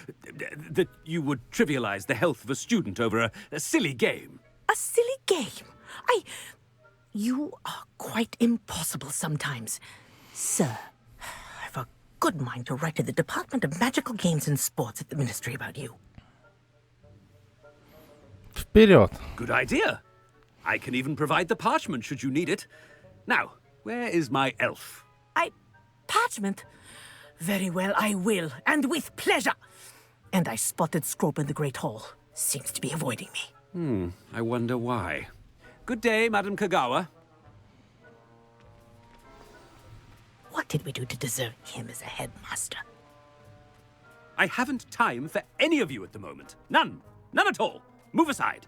That you would trivialize the health of a student over a silly game. A silly game? You are quite impossible sometimes. Sir, I've a good mind to write to the Department of Magical Games and Sports at the Ministry about you. Вперед! Good idea. I can even provide the parchment should you need it. Now, where is my elf? Parchment? Very well, I will, and with pleasure. And I spotted Scrope in the Great Hall. Seems to be avoiding me. I wonder why. Good day, Madam Kogawa. What did we do to deserve him as a headmaster? I haven't time for any of you at the moment. None. None at all. Move aside.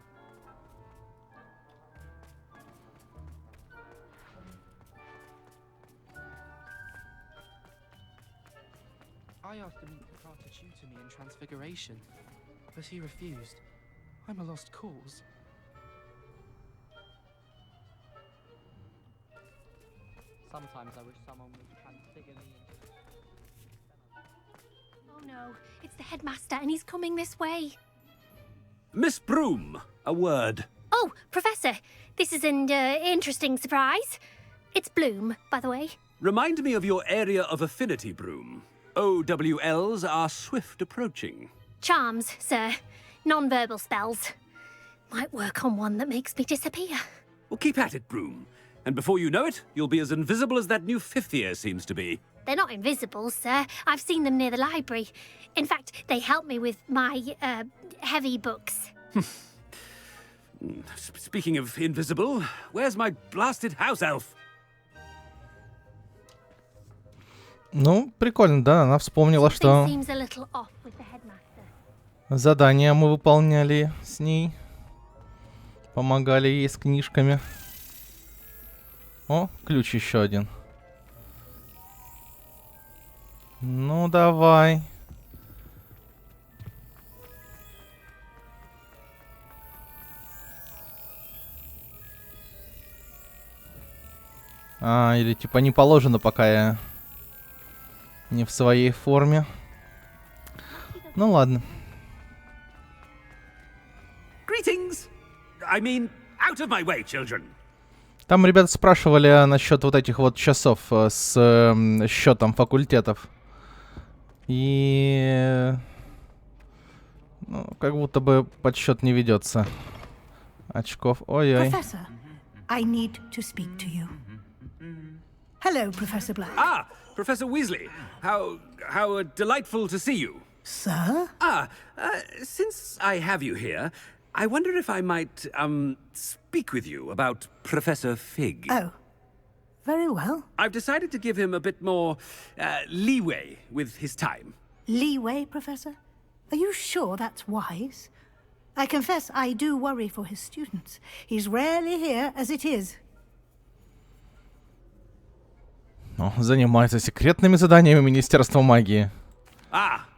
I asked the Microphone to tutor me in Transfiguration, but he refused. I'm a lost cause. Sometimes I wish someone would transfigure me into... Oh no, it's the headmaster and he's coming this way. Miss Broom, a word. Oh, Professor, this is an interesting surprise. It's Bloom, by the way. Remind me of your area of affinity, Broom. OWLs are swift approaching. Charms, sir. Non-verbal spells. Might work on one that makes me disappear. Well, keep at it, Broom. And before you know it, you'll be as invisible as that new fifth year seems to be. They're not invisible, sir. I've seen them near the library. In fact, they help me with my, heavy books. Speaking of invisible, where's my blasted house elf? Ну, прикольно, да? Она вспомнила, что задания мы выполняли с ней. Помогали ей с книжками. О, ключ еще один. Ну, давай. Или типа не положено, пока я не в своей форме. Ну ладно. Greetings. I mean, out of my way, children. Там ребята спрашивали насчет вот этих вот часов с счетом факультетов. И... Ну, как будто бы подсчет не ведется. Очков. Ой-ой. Professor, I need to speak to you. Hello, Professor Black. Ah, Professor Weasley. How delightful to see you. Sir? Since I have you here, I wonder if I might, speak with you about Professor Fig. Oh, very well. I've decided to give him a bit more, leeway with his time. Leeway, Professor? Are you sure that's wise? I confess I do worry for his students. He's rarely here as it is. Ну, занимается секретными заданиями Министерства магии.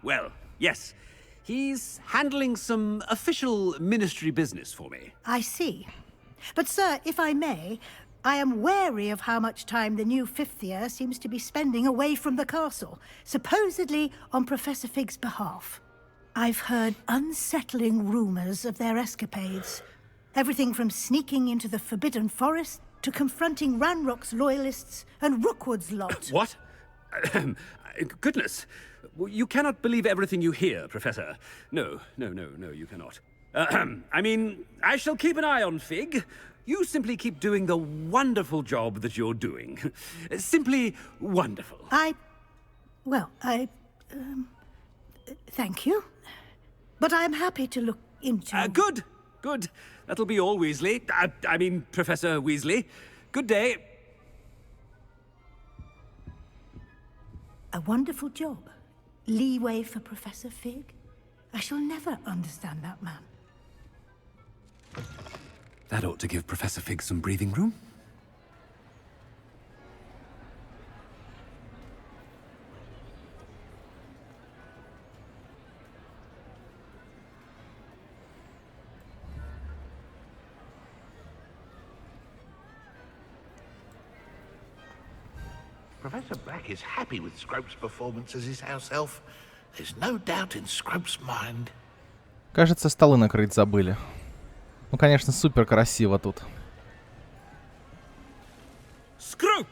Well, yes. He's handling some official ministry business for me. I see. But, sir, if I may, I am wary of how much time the new fifth year seems to be spending away from the castle, supposedly on Professor Fig's behalf. I've heard unsettling rumors of their escapades. Everything from sneaking into the Forbidden Forest to confronting Ranrock's loyalists and Rookwood's lot. What? Goodness. You cannot believe everything you hear, Professor. No, you cannot. I mean, I shall keep an eye on Fig. You simply keep doing the wonderful job that you're doing. Simply wonderful. Thank you. But I'm happy to look into... Good. That'll be all, Weasley. I mean, Professor Weasley. Good day. A wonderful job. Leeway for Professor Fig. I shall never understand that man. That ought to give Professor Fig some breathing room. Professor Black is happy with Scrope's performance as his house elf. There's no doubt in Scrope's mind. Кажется, столы накрыть забыли. Ну, конечно, супер красиво тут. Scrope!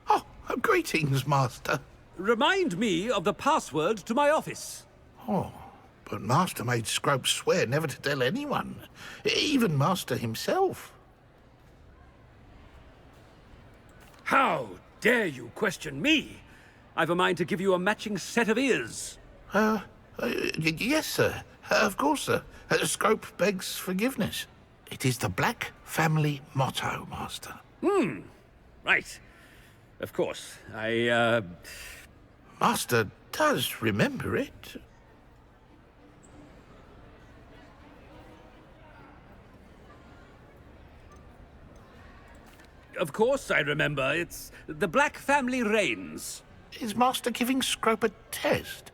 Oh, greetings, Master. Remind me of the password to my office. Oh, but Master made Scrope swear never to tell anyone. Even Master himself. How dare you question me? I've a mind to give you a matching set of ears. Yes, sir. Of course, sir. Scrope begs forgiveness. It is the Black family motto, Master. Right. Of course. Master does remember it. Of course I remember. It's the Black family reigns. Is Master giving Scrope a test?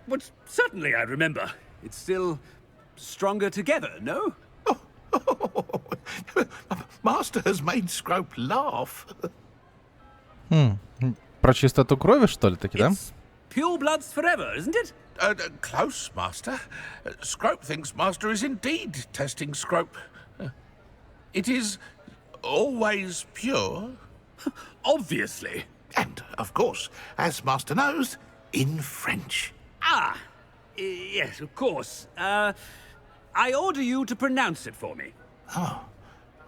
But certainly I remember. It's still stronger together, no? Master has made Scrope laugh. Про чистоту крови, что ли, таки, да? Pure bloods forever, isn't it? Close, Master. Scrope thinks Master is indeed testing Scrope. It is always pure. Obviously. And, of course, as Master knows, in French. Yes, of course. I order you to pronounce it for me. Oh,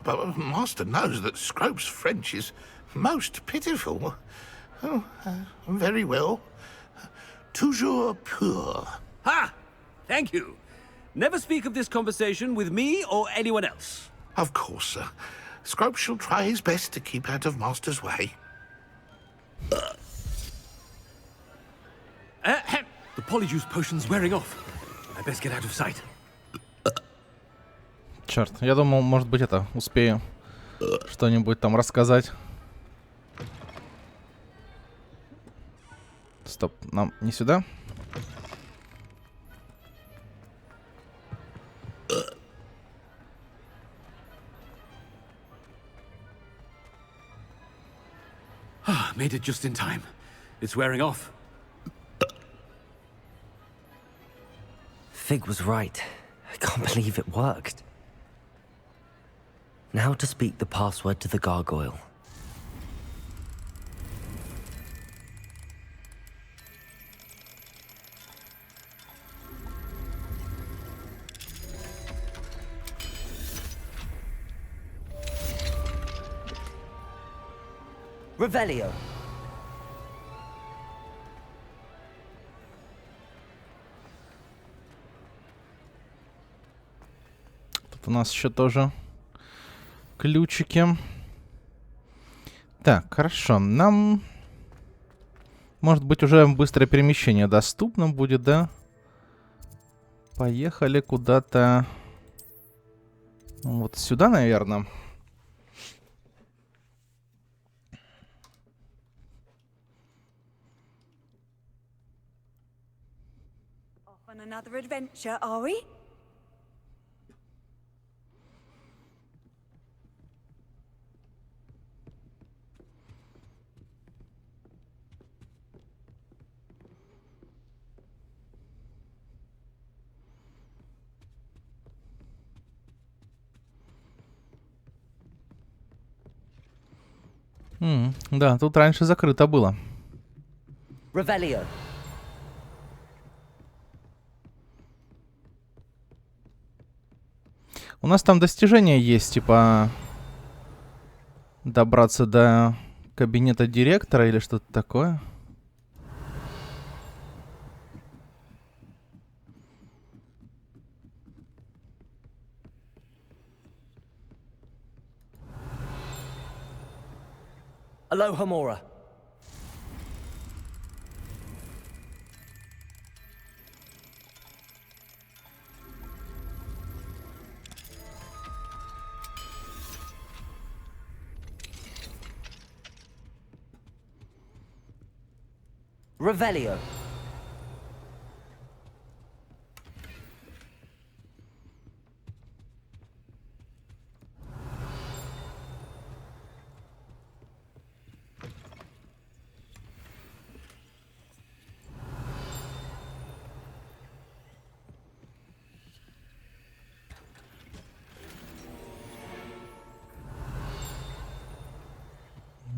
but Master knows that Scrope's French is most pitiful. Oh, very well. Toujours pur. Ha! Thank you. Never speak of this conversation with me or anyone else. Of course, sir. Scrope shall try his best to keep out of Master's way. The polyjuice potion's wearing off. I best get out of sight. Черт, я думал, может быть, успею что-нибудь там рассказать. Стоп, нам не сюда. Made it just in time. It's wearing off. Fig was right. I can't believe it worked. Now to speak the password to the gargoyle. Revelio. Тут у нас еще тоже ключики. Так, хорошо. Нам, может быть, уже быстрое перемещение доступно будет, да? Поехали куда-то вот сюда, наверное. On another adventure, are we? Да, тут раньше закрыто было. Revelio. У нас там достижения есть, типа добраться до кабинета директора или что-то такое. Aloha Mora. Revelio.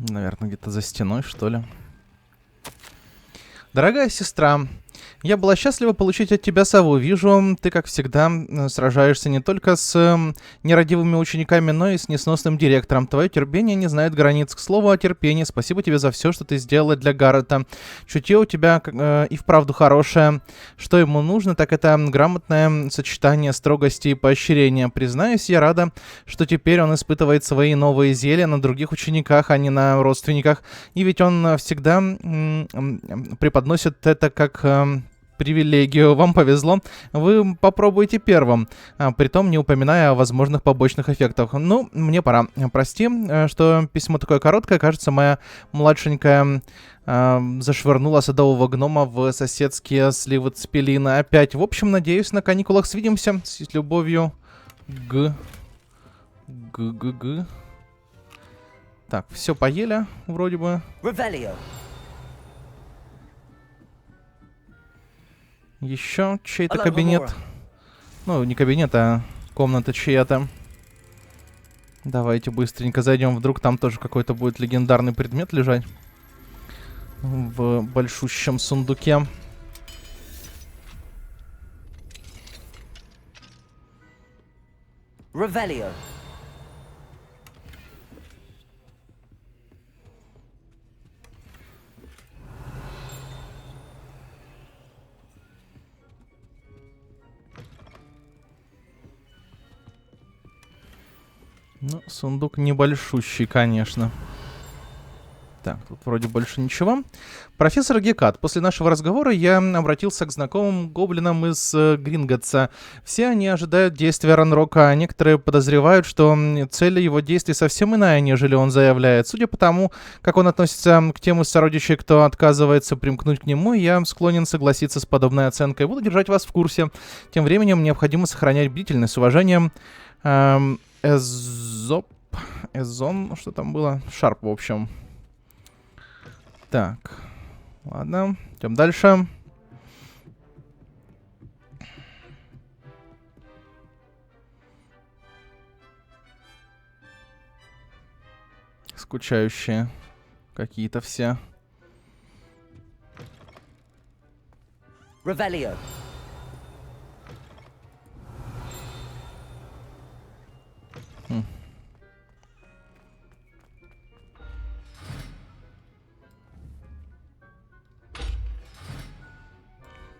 Наверное, где-то за стеной, что ли. Дорогая сестра, я была счастлива получить от тебя сову. Вижу, ты, как всегда, сражаешься не только с нерадивыми учениками, но и с несносным директором. Твое терпение не знает границ. К слову о терпении, спасибо тебе за все, что ты сделала для Гаррета. Чутье у тебя и вправду хорошее. Что ему нужно, так это грамотное сочетание строгости и поощрения. Признаюсь, я рада, что теперь он испытывает свои новые зелья на других учениках, а не на родственниках. И ведь он всегда преподносит это как привилегию. Вам повезло. Вы попробуйте первым, притом не упоминая о возможных побочных эффектах. Ну, мне пора. Прости, что письмо такое короткое. Кажется, моя младшенькая зашвырнула садового гнома в соседские сливы цпелина. Опять. В общем, надеюсь, на каникулах свидимся. С любовью. Г. Так, все поели, вроде бы. Revelio. Еще чей-то кабинет. Ну, не кабинет, а комната чья-то. Давайте быстренько зайдем. Вдруг там тоже какой-то будет легендарный предмет лежать. В большущем сундуке. Revelio. Ну, сундук небольшущий, конечно. Так, тут вроде больше ничего. Профессор Гекат, после нашего разговора я обратился к знакомым гоблинам из Гринготса. Все они ожидают действия Ранрока, а некоторые подозревают, что цель его действий совсем иная, нежели он заявляет. Судя по тому, как он относится к тем из сородичей, кто отказывается примкнуть к нему, я склонен согласиться с подобной оценкой. Буду держать вас в курсе. Тем временем необходимо сохранять бдительность с уважением. Эзон, что там было? Шарп, в общем. Так, ладно, идем дальше. Скучающие какие-то все. Revelio.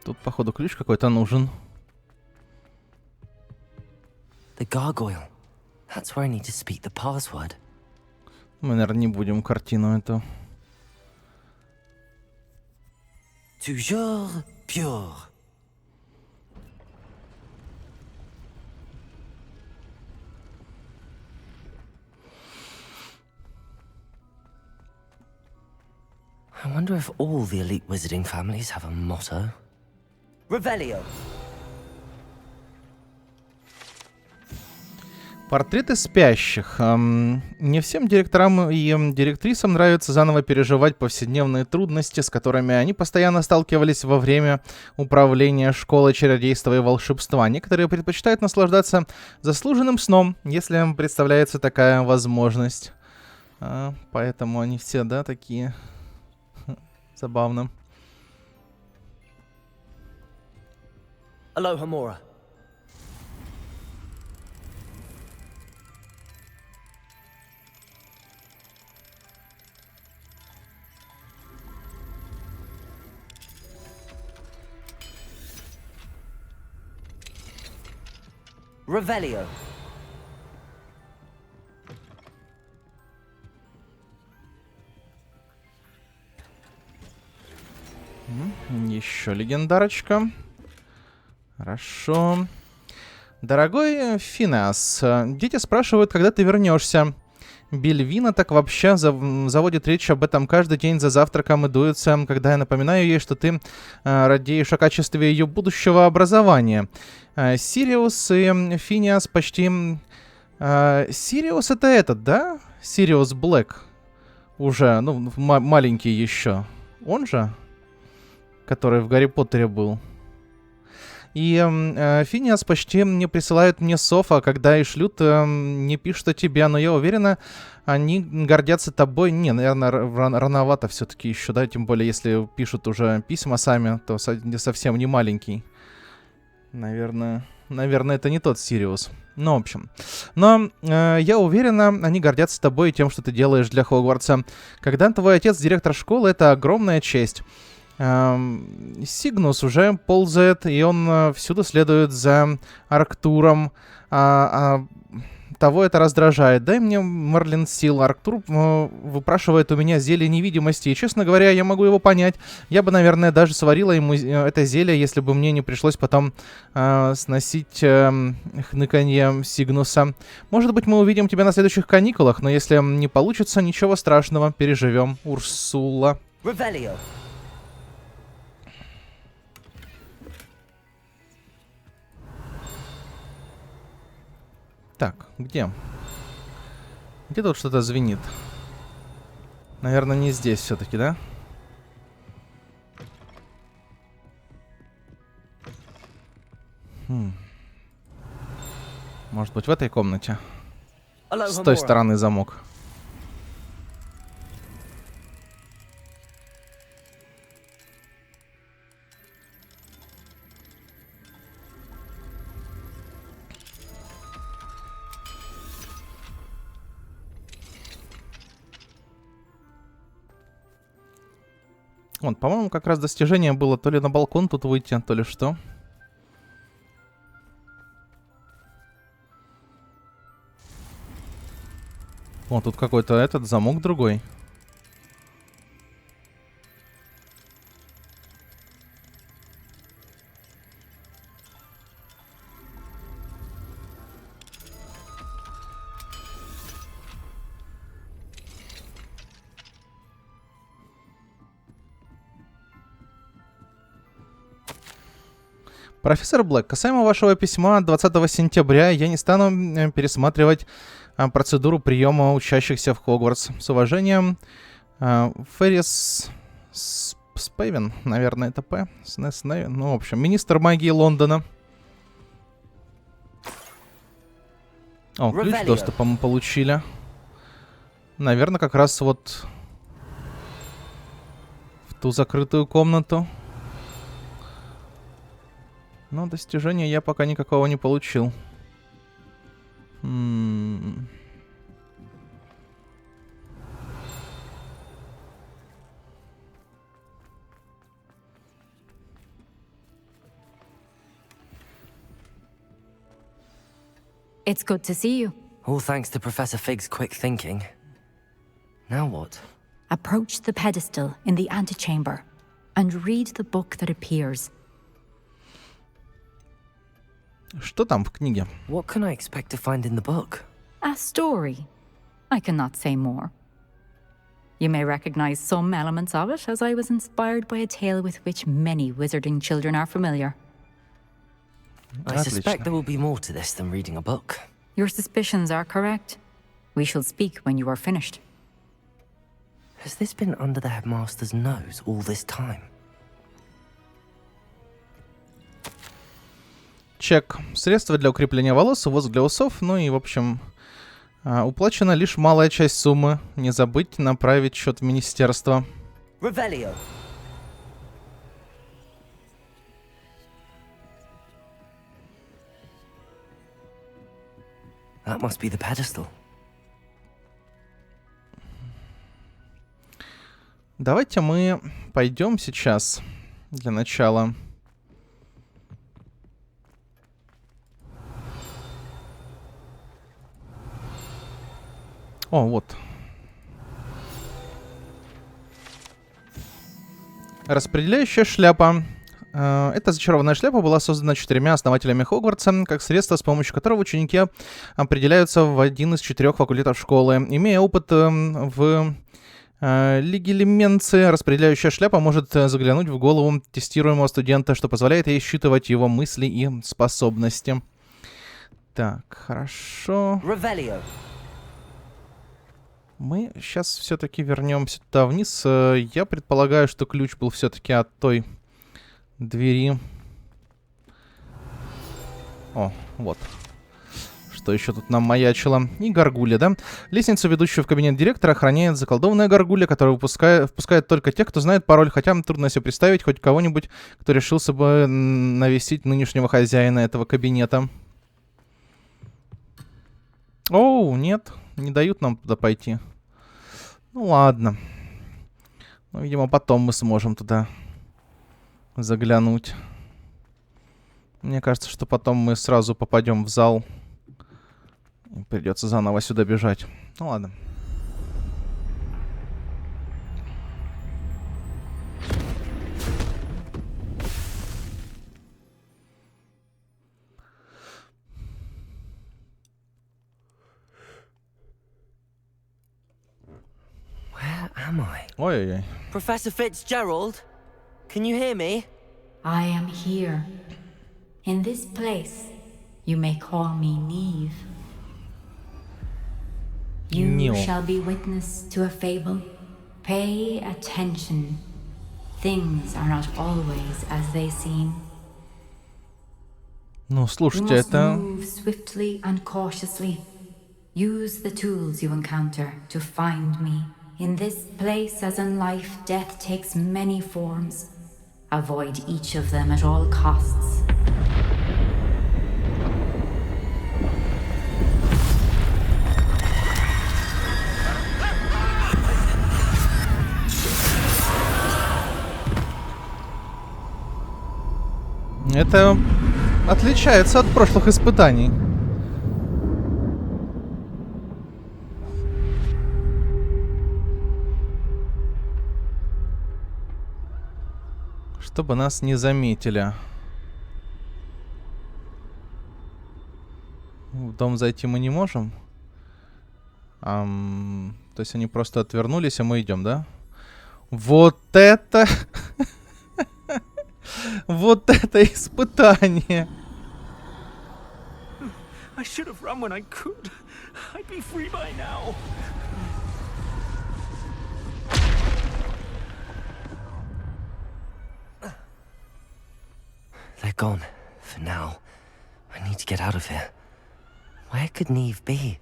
Тут, походу, ключ какой-то нужен. The gargoyle. That's where I need to speak the password. Мы, наверное, не будем картину эту. Toujours pure. I wonder if all the elite wizarding families have a motto. Revelio. Портреты спящих. Не всем директорам и директрисам нравится заново переживать повседневные трудности, с которыми они постоянно сталкивались во время управления школой чародейства и волшебства. Некоторые предпочитают наслаждаться заслуженным сном, если им представляется такая возможность. Поэтому они все, да, такие забавно. Aloha Mora. Revelio. Еще легендарочка. Хорошо. Дорогой Финеас, дети спрашивают, когда ты вернешься. Бельвина так вообще заводит речь об этом каждый день за завтраком и дуется, когда я напоминаю ей, что ты радеешь о качестве ее будущего образования. Сириус и Финиас почти... Сириус это этот, да? Сириус Блэк. Уже, ну, маленький еще. Он же? Который в Гарри Поттере был. И Финиас почти не присылает мне софа, когда и шлют, не пишут о тебе, но я уверена, они гордятся тобой. Не, наверное, рановато все-таки еще, да, тем более, если пишут уже письма сами, то совсем не маленький. Наверное, это не тот Сириус. Ну, в общем. Но я уверена, они гордятся тобой и тем, что ты делаешь для Хогвартса. Когда твой отец директор школы, это огромная честь. Сигнус уже ползает, и он всюду следует за Арктуром. Того это раздражает. Дай мне Мерлин Сил. Арктур выпрашивает у меня зелье невидимости. И, честно говоря, я могу его понять. Я бы, наверное, даже сварила ему это зелье, если бы мне не пришлось потом сносить хныканье Сигнуса. Может быть, мы увидим тебя на следующих каникулах, но если не получится, ничего страшного, переживем. Урсула. Revelio. Так, где? Где тут что-то звенит? Наверное, не здесь все-таки, да? Может быть, в этой комнате? С той стороны замок. Вот, по-моему, как раз достижение было то ли на балкон тут выйти, то ли что. О, тут какой-то этот замок другой. Профессор Блэк, касаемо вашего письма 20 сентября, я не стану пересматривать процедуру приема учащихся в Хогвартс. С уважением, Феррис Спейвен, наверное, это П. Ну, в общем, министр магии Лондона. О, ключ доступа мы получили. Наверное, как раз вот в ту закрытую комнату. Но достижения я пока никакого не получил. It's good to see you. All thanks to Professor Fig's quick thinking. Now what? Approach the pedestal in the antechamber and read the book that appears. Что там в книге? What can I expect to find in the book? A story. I cannot say more. You may recognize some elements of it, as I was inspired by a tale with which many wizarding children are familiar. I suspect there will be more to this than reading a book. Your suspicions are correct. We shall speak when you are finished. Has this been under the headmaster's nose all this time? Чек. Средства для укрепления волос, воск для усов, ну и, в общем, Уплачена лишь малая часть суммы. Не забудьте направить счет в министерство. Revelio. That must be the pedestal. Давайте мы пойдем сейчас для начала. О, вот. Распределяющая шляпа. Эта зачарованная шляпа была создана 4 основателями Хогвартса, как средство, с помощью которого ученики определяются в один из 4 факультетов школы. Имея опыт в легилименции, распределяющая шляпа может заглянуть в голову тестируемого студента, что позволяет ей считывать его мысли и способности. Так, хорошо. Revelio. Мы сейчас все-таки вернемся туда вниз. Я предполагаю, что ключ был все-таки от той двери. О, вот. Что еще тут нам маячило? И горгулья, да? Лестницу, ведущую в кабинет директора, охраняет заколдованная горгулья, которая впускает только тех, кто знает пароль. Хотя трудно себе представить хоть кого-нибудь, кто решился бы навестить нынешнего хозяина этого кабинета. Оу, нет. Не дают нам туда пойти. Ну ладно. Ну, видимо, потом мы сможем туда заглянуть. Мне кажется, что потом мы сразу попадем в зал. И придется заново сюда бежать. Ну ладно. Where am I? Ой-ой-ой. Professor Fitzgerald? Can you hear me? I am here. In this place, you may call me Neve. You Neil. shall be witness to a fable. Pay attention. Things are not always as they seem. Ну, You слушайте, must это... move swiftly and cautiously. Use the tools you encounter to find me. In this place, as in life, death takes many forms. Avoid each of them at all costs. Это отличается от прошлых испытаний. Чтобы нас не заметили. В дом зайти мы не можем. То есть они просто отвернулись, а мы идем, да? Вот это... Вот это испытание. I should have run when I could. I'd be free by now. They're gone. For now. I need to get out of here. Where could Neve be?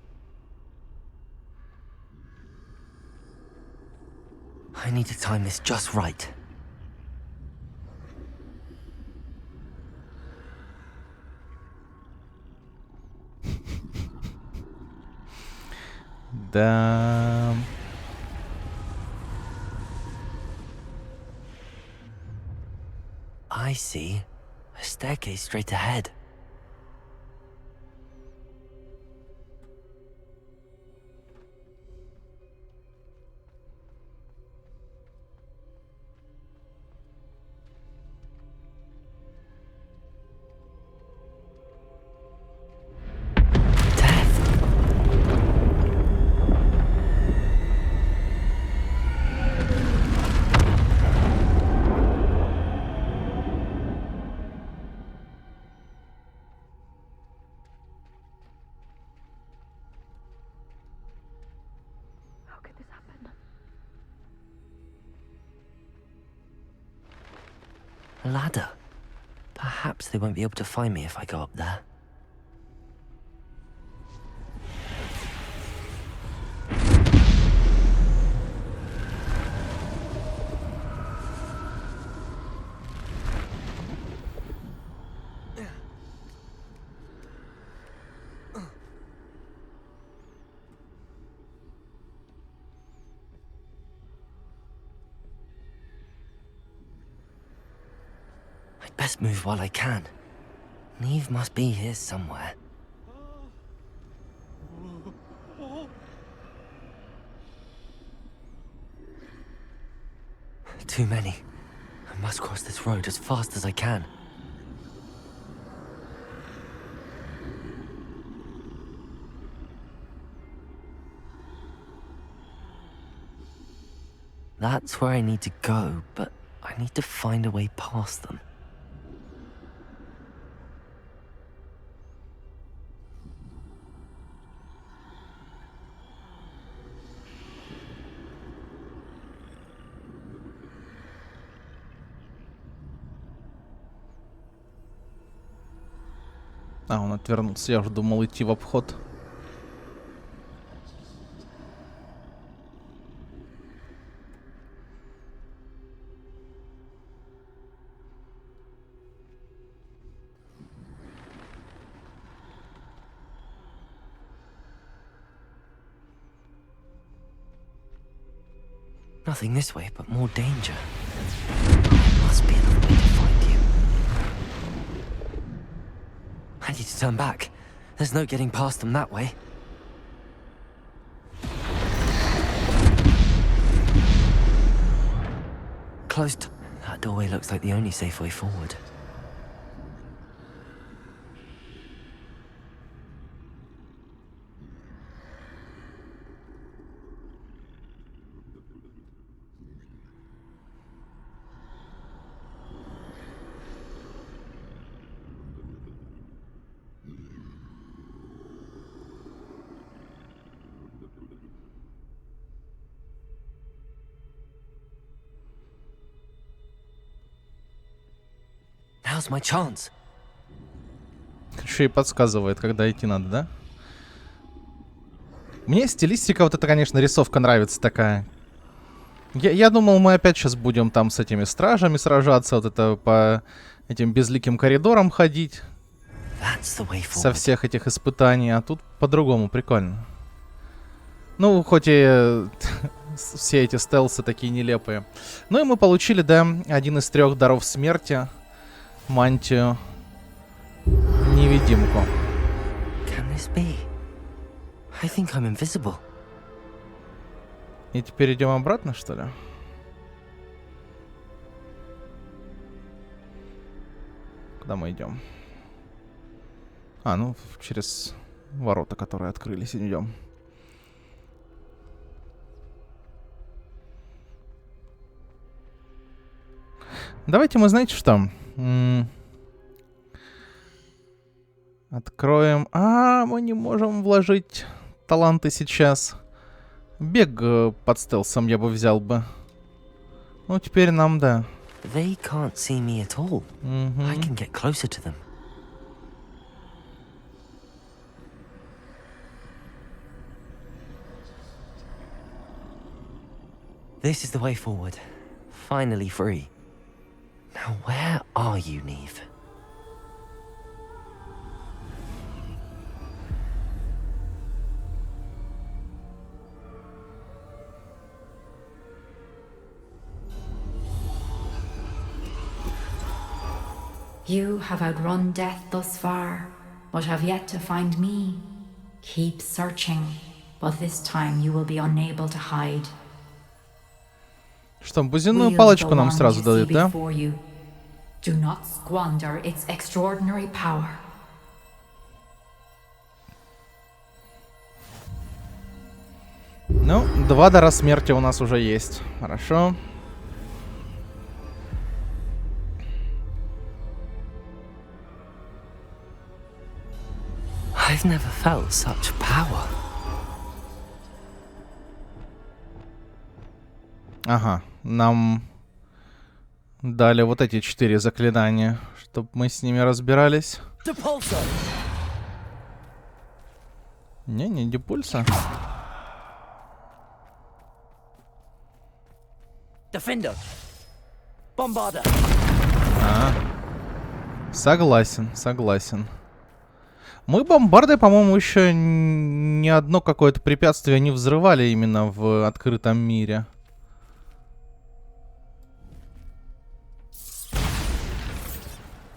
I need to time this just right. Да. I see. A staircase straight ahead. A ladder. Perhaps they won't be able to find me if I go up there. best move while I can. Neve must be here somewhere. Too many. I must cross this road as fast as I can. That's where I need to go, but I need to find a way past them. А, он отвернулся. Я уже думал идти в обход. Nothing this way, but more danger. Must be another way to find you. I need to turn back. There's no getting past them that way. Closed. That doorway looks like the only safe way forward. Now's my chance. Еще и подсказывает, когда идти надо, да? Мне стилистика вот эта, конечно, рисовка нравится такая. Я думал, мы опять сейчас будем там с этими стражами сражаться, вот это по этим безликим коридорам ходить. Со всех этих испытаний, а тут по-другому, прикольно. Ну, хоть и все эти стелсы такие нелепые. Ну и мы получили, да, один из 3 даров смерти. Мантию. Невидимку. Can this be? I think I'm invisible. И теперь идем обратно, что ли? Куда мы идем? А, ну, через ворота, которые открылись, идем. Давайте мы, знаете что? Откроем. А, мы не можем вложить таланты сейчас. Бег под стелсом я бы взял бы. Ну, теперь нам, да. They can't see me at all. I can get closer to them. This is the way forward. Finally free. Now where are you, Neve? You have outrun death thus far, but have yet to find me. Keep searching, but this time you will be unable to hide. Что, бузинную палочку нам сразу дают, да? Do not squander its extraordinary power. Ну, 2 дара смерти у нас уже есть. Хорошо. I've never felt such power. Ага, нам дали вот эти 4 заклинания, чтобы мы с ними разбирались. Не депульса. Defender. Bombarder. Согласен, согласен. Мы бомбарды, по-моему, еще ни одно какое-то препятствие не взрывали именно в открытом мире.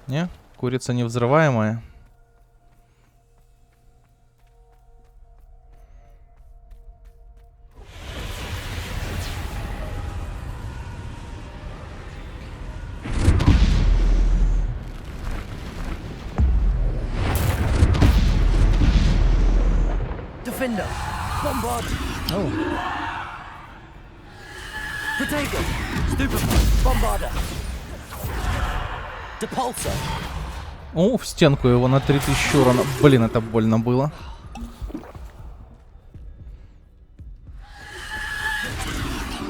Не? Курица невзрываемая. Defender, bombard. Oh. Potato, stupid, bombarder. Depulsor. О, в стенку его на 3000 урона. Блин, это больно было.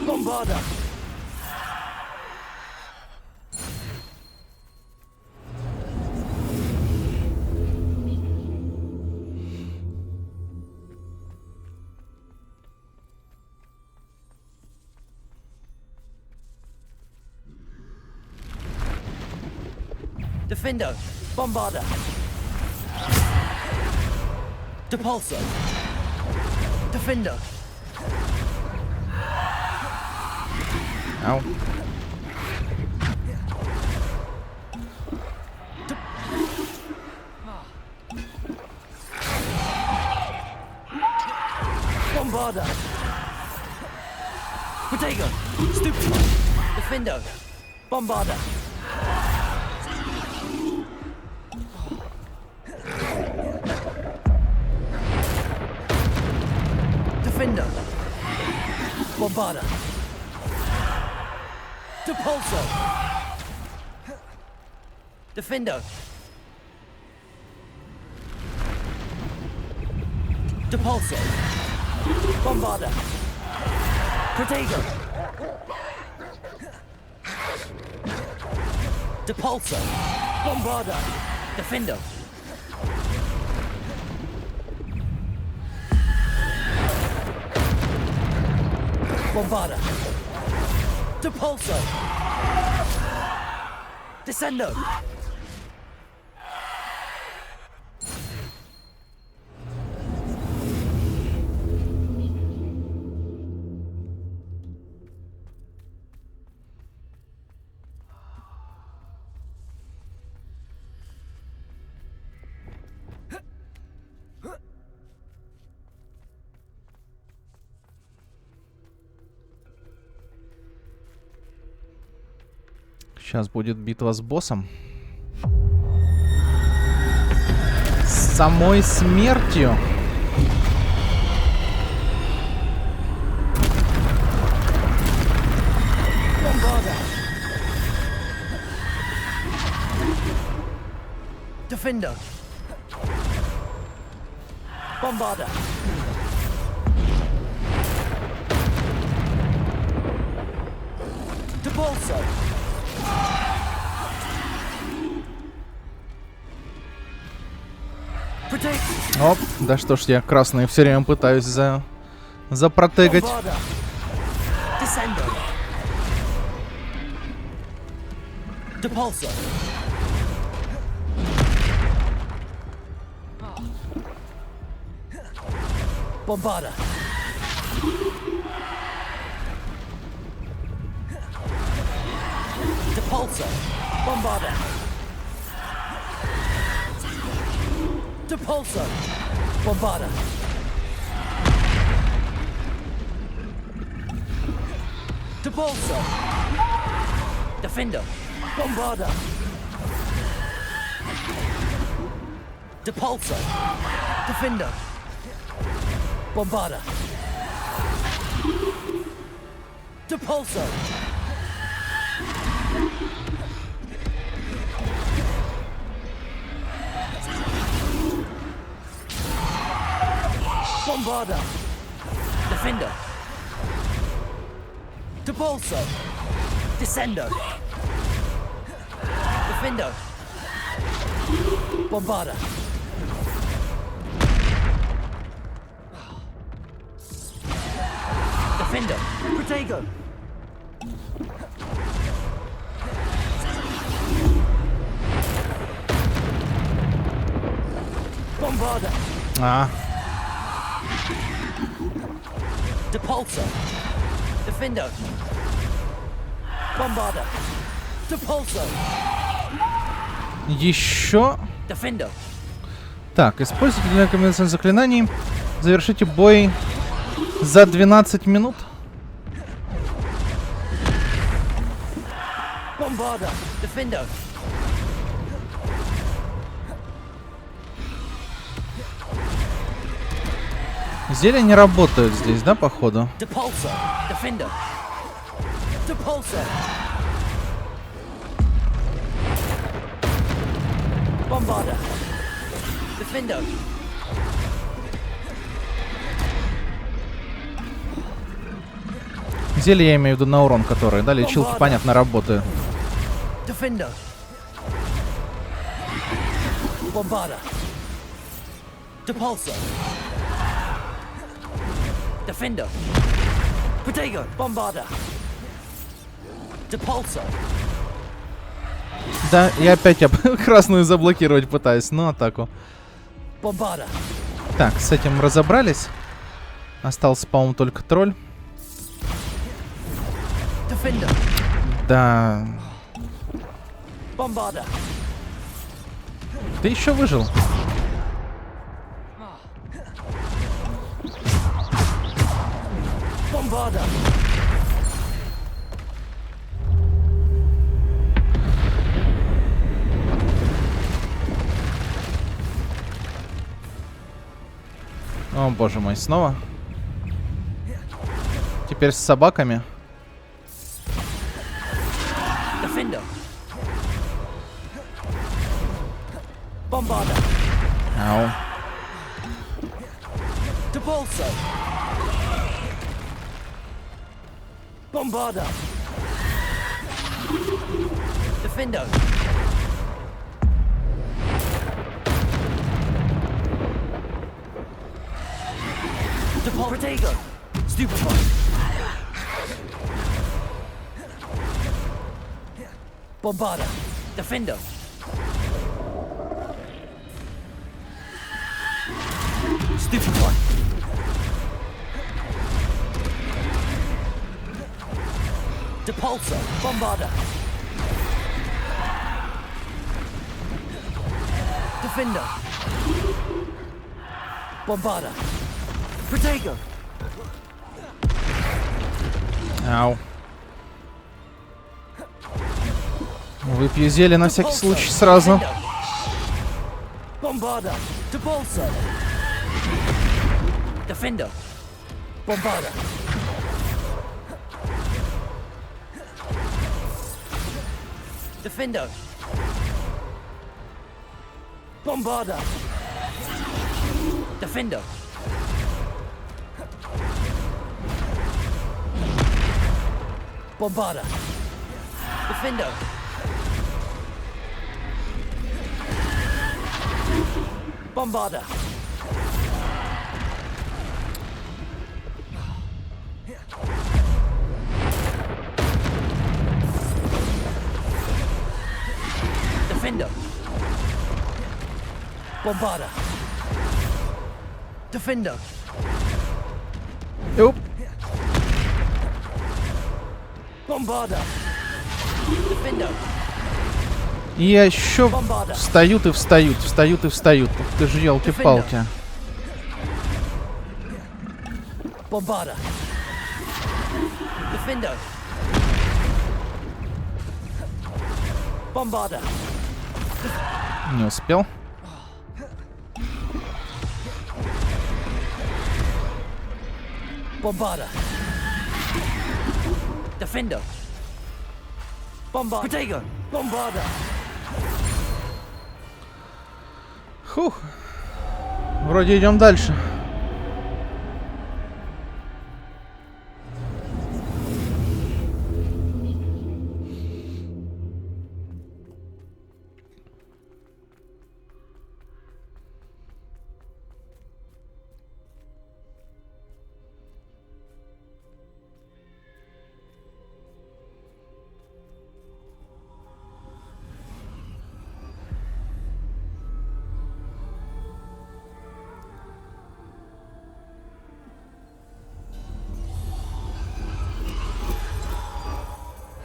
Bombarder. Defender, bombarder. Depulsor. Defender. Ау. Bombarder. Potato. Stupid. Defender. Bombarder. Defender. Bombarder. Depulsor. Defender. Depulsor. Bombarder. Potato. Depulsor. Bombarder. Defender. Bombarder. Depulsor. Descendo. Сейчас будет битва с боссом. С самой смертью. Defender. Bombarder. Depulsor. Оп, да что ж я красный все время пытаюсь запротегать. Depulsor. Bombarder. Depulsor. Bombarder. Depulsor. Bombarder. Depulsor. Defender. Bombarder. Depulsor. Defender. Bombarder. Depulsor. Bombarder. Defender. Depulsor. Descendo. Defender. Bombarder. Defender. Protego. Bombarder. Depulsor. Defender. Bombarder. Depulsor. Еще... Так, используйте для комбинации заклинаний. Завершите бой за 12 минут. Зелья не работают здесь, да, походу? Зелье я имею в виду на урон, которые, да, лечилки, понятно, работают. Да, я опять красную заблокировать пытаюсь, но атаку. Так, с этим разобрались. Остался, по-моему, только тролль. Да. Ты еще выжил. О, боже мой, снова. Теперь с собаками. Ау. Bombarda. Defender. Stupefy. Depulsor. Bombarda. Defender. Bombarda. Protego. Ау. Выпью зелье на всякий случай сразу. Bombarda. Depulsor. Defender. Bombarda. Defender. Bombarda. Defender. Bombarda. Defender. Bombarda. Defender. Bombarda. Defender. Оп. Bombarda. Defender. И еще встают и встают, встают и встают. Ух ты же, елки-палки. Bombarda. Defender. Bombarda. Не успел. Bombarda. Defender. Bombarda. Protego. Bombarda. Хух. Вроде идем дальше.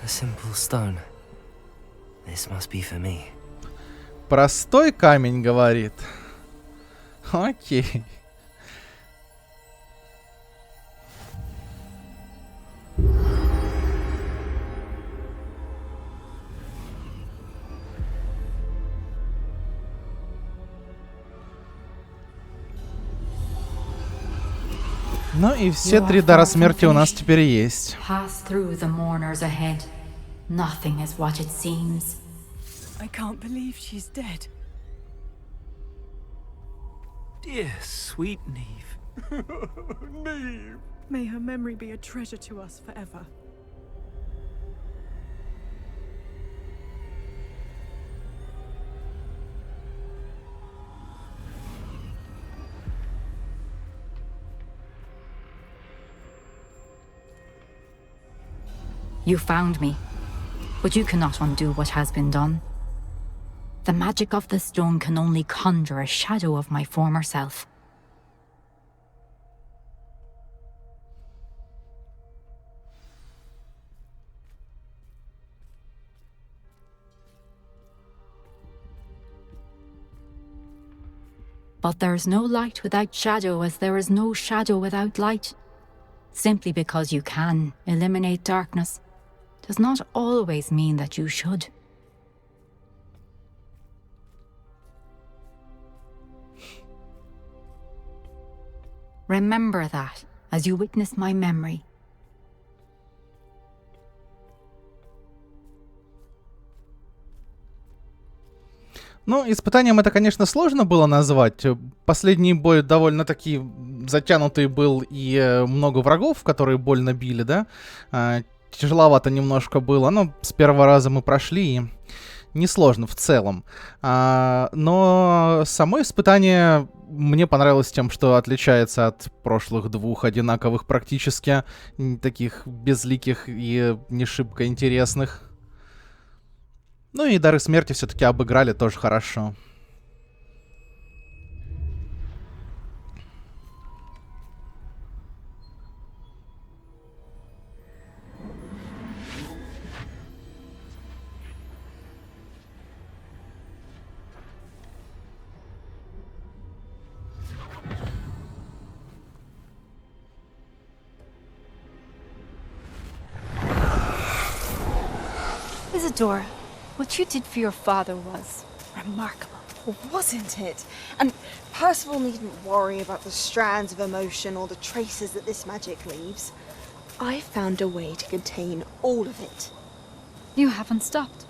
A simple stone. This must be for me. Простой камень, говорит. Окей. Ну и все 3 дара смерти у нас теперь есть. Pass through the mourners ahead. Nothing is what it seems. I can't believe she's dead. Dear sweet Neve. Neve! May her memory be a treasure to us forever. You found me, but you cannot undo what has been done. The magic of the stone can only conjure a shadow of my former self. But there is no light without shadow, as there is no shadow without light. Simply because you can eliminate darkness does not always mean that you should. Remember that as you witness my memory. Ну, испытанием это, конечно, сложно было назвать. Последний бой довольно-таки затянутый был, и много врагов, которые больно били, да? Тяжеловато немножко было, но с первого раза мы прошли, и несложно в целом. Но само испытание мне понравилось тем, что отличается от прошлых 2 одинаковых практически, таких безликих и не шибко интересных. Ну и дары смерти все-таки обыграли тоже хорошо. Isadora, what you did for your father was remarkable. Wasn't it? And Percival needn't worry about the strands of emotion or the traces that this magic leaves. I found a way to contain all of it. You haven't stopped.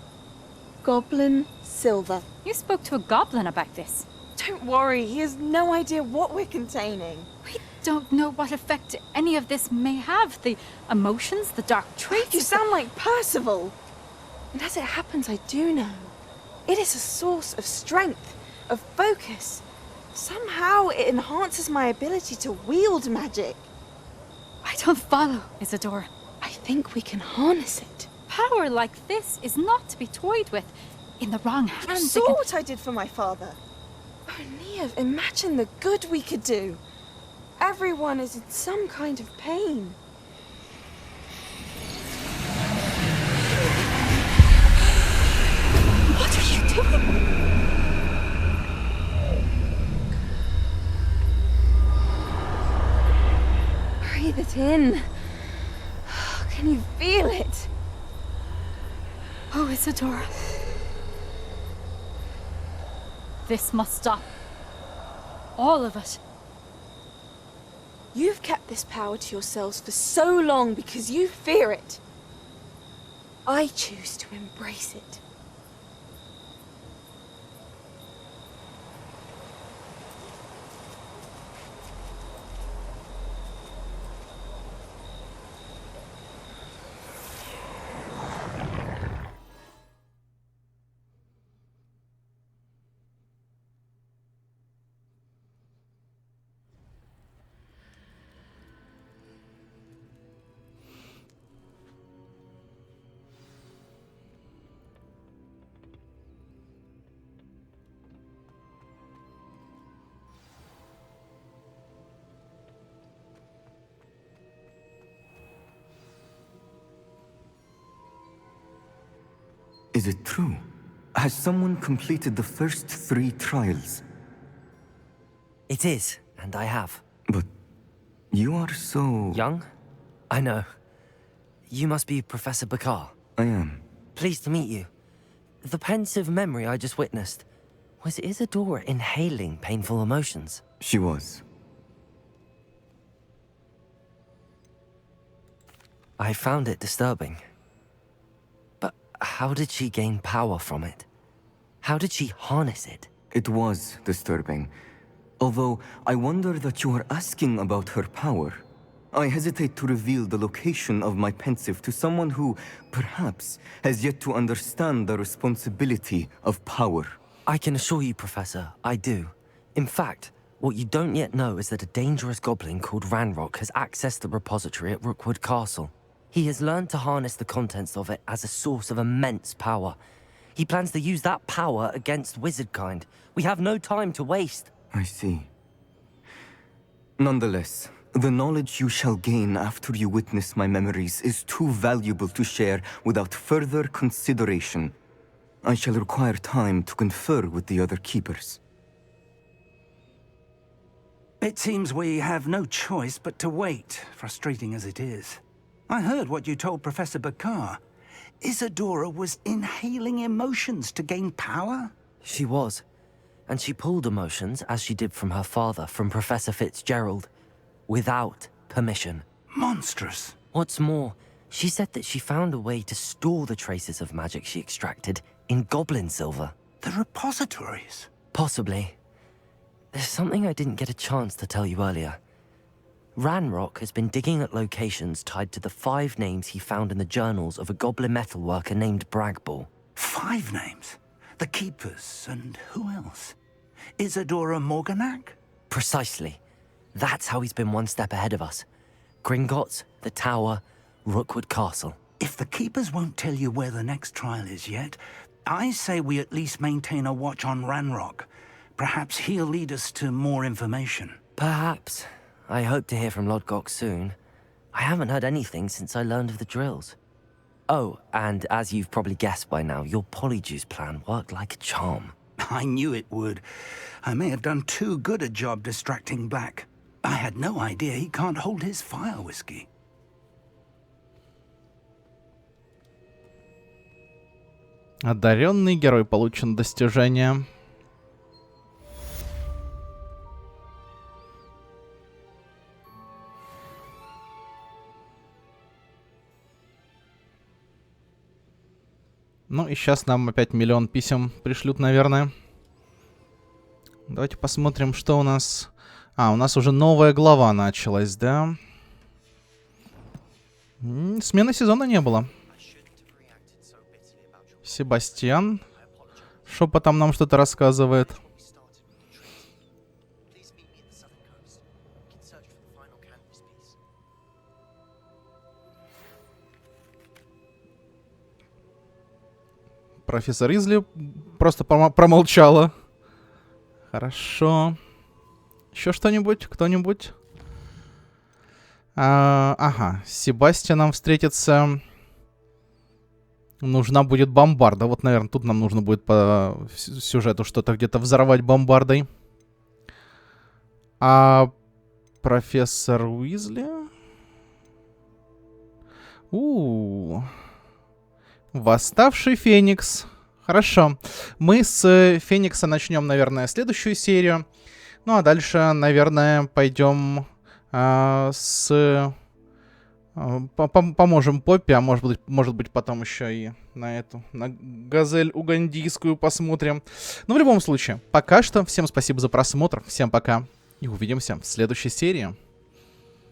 Goblin silver. You spoke to a goblin about this. Don't worry, he has no idea what we're containing. We don't know what effect any of this may have. The emotions, the dark traits. You sound like Percival. And as it happens, I do know. It is a source of strength, of focus. Somehow it enhances my ability to wield magic. I don't follow, Isadora. I think we can harness it. Power like this is not to be toyed with. In the wrong hands, You saw what I did for my father. Oh, Neve, imagine the good we could do. Everyone is in some kind of pain. What are you doing? Breathe it in. Can you feel it? Oh, Isadora. This must stop. All of it. You've kept this power to yourselves for so long because you fear it. I choose to embrace it. Is it true? Has someone completed the first 3 trials? It is, and I have. But you are so... Young? I know. You must be Professor Bakar. I am. Pleased to meet you. The pensive memory I just witnessed, was Isadora inhaling painful emotions? She was. I found it disturbing. But how did she gain power from it? How did she harness it? It was disturbing. Although, I wonder that you are asking about her power. I hesitate to reveal the location of my pensive to someone who, perhaps, has yet to understand the responsibility of power. I can assure you, Professor, I do. In fact, what you don't yet know is that a dangerous goblin called Ranrock has accessed the repository at Rookwood Castle. He has learned to harness the contents of it as a source of immense power. He plans to use that power against wizardkind. We have no time to waste. I see. Nonetheless, the knowledge you shall gain after you witness my memories is too valuable to share without further consideration. I shall require time to confer with the other keepers. It seems we have no choice but to wait, frustrating as it is. I heard what you told Professor Bakar. Isadora was inhaling emotions to gain power? She was. And she pulled emotions, as she did from her father, from Professor Fitzgerald, without permission. Monstrous. What's more, she said that she found a way to store the traces of magic she extracted in goblin silver. The repositories? Possibly. There's something I didn't get a chance to tell you earlier. Ranrock has been digging at locations tied to the 5 names he found in the journals of a goblin metalworker named Bragball. 5 names? The Keepers, and who else? Isadora Morganac? Precisely. That's how he's been one step ahead of us. Gringotts, the Tower, Rookwood Castle. If the Keepers won't tell you where the next trial is yet, I say we at least maintain a watch on Ranrock. Perhaps he'll lead us to more information. Perhaps. I hope to hear from Lodgok soon. I haven't heard anything since I learned of the drills. Oh, and as you've probably guessed by now, your Polyjuice plan worked like a charm. I knew it would. I may have done too good a job distracting Black. I had no idea he can't hold his fire whiskey. Одаренный герой, получен достижение. Ну и сейчас нам опять миллион писем пришлют, наверное. Давайте посмотрим, что у нас... А, у нас уже новая глава началась, да? Смены сезона не было. Себастьян шепотом нам что-то рассказывает. Профессор Изли просто промолчала. Хорошо. Еще что-нибудь? Кто-нибудь? Ага. С Себастьяном встретиться. Нужна будет бомбарда. Вот, наверное, тут нам нужно будет по сюжету что-то где-то взорвать бомбардой. А профессор Уизли? Восставший Феникс. Хорошо. Мы с Феникса начнем, наверное, следующую серию. Ну, а дальше, наверное, пойдем поможем Поппи, а может быть потом еще и на газель угандийскую посмотрим. Но в любом случае, пока что всем спасибо за просмотр, всем пока и увидимся в следующей серии.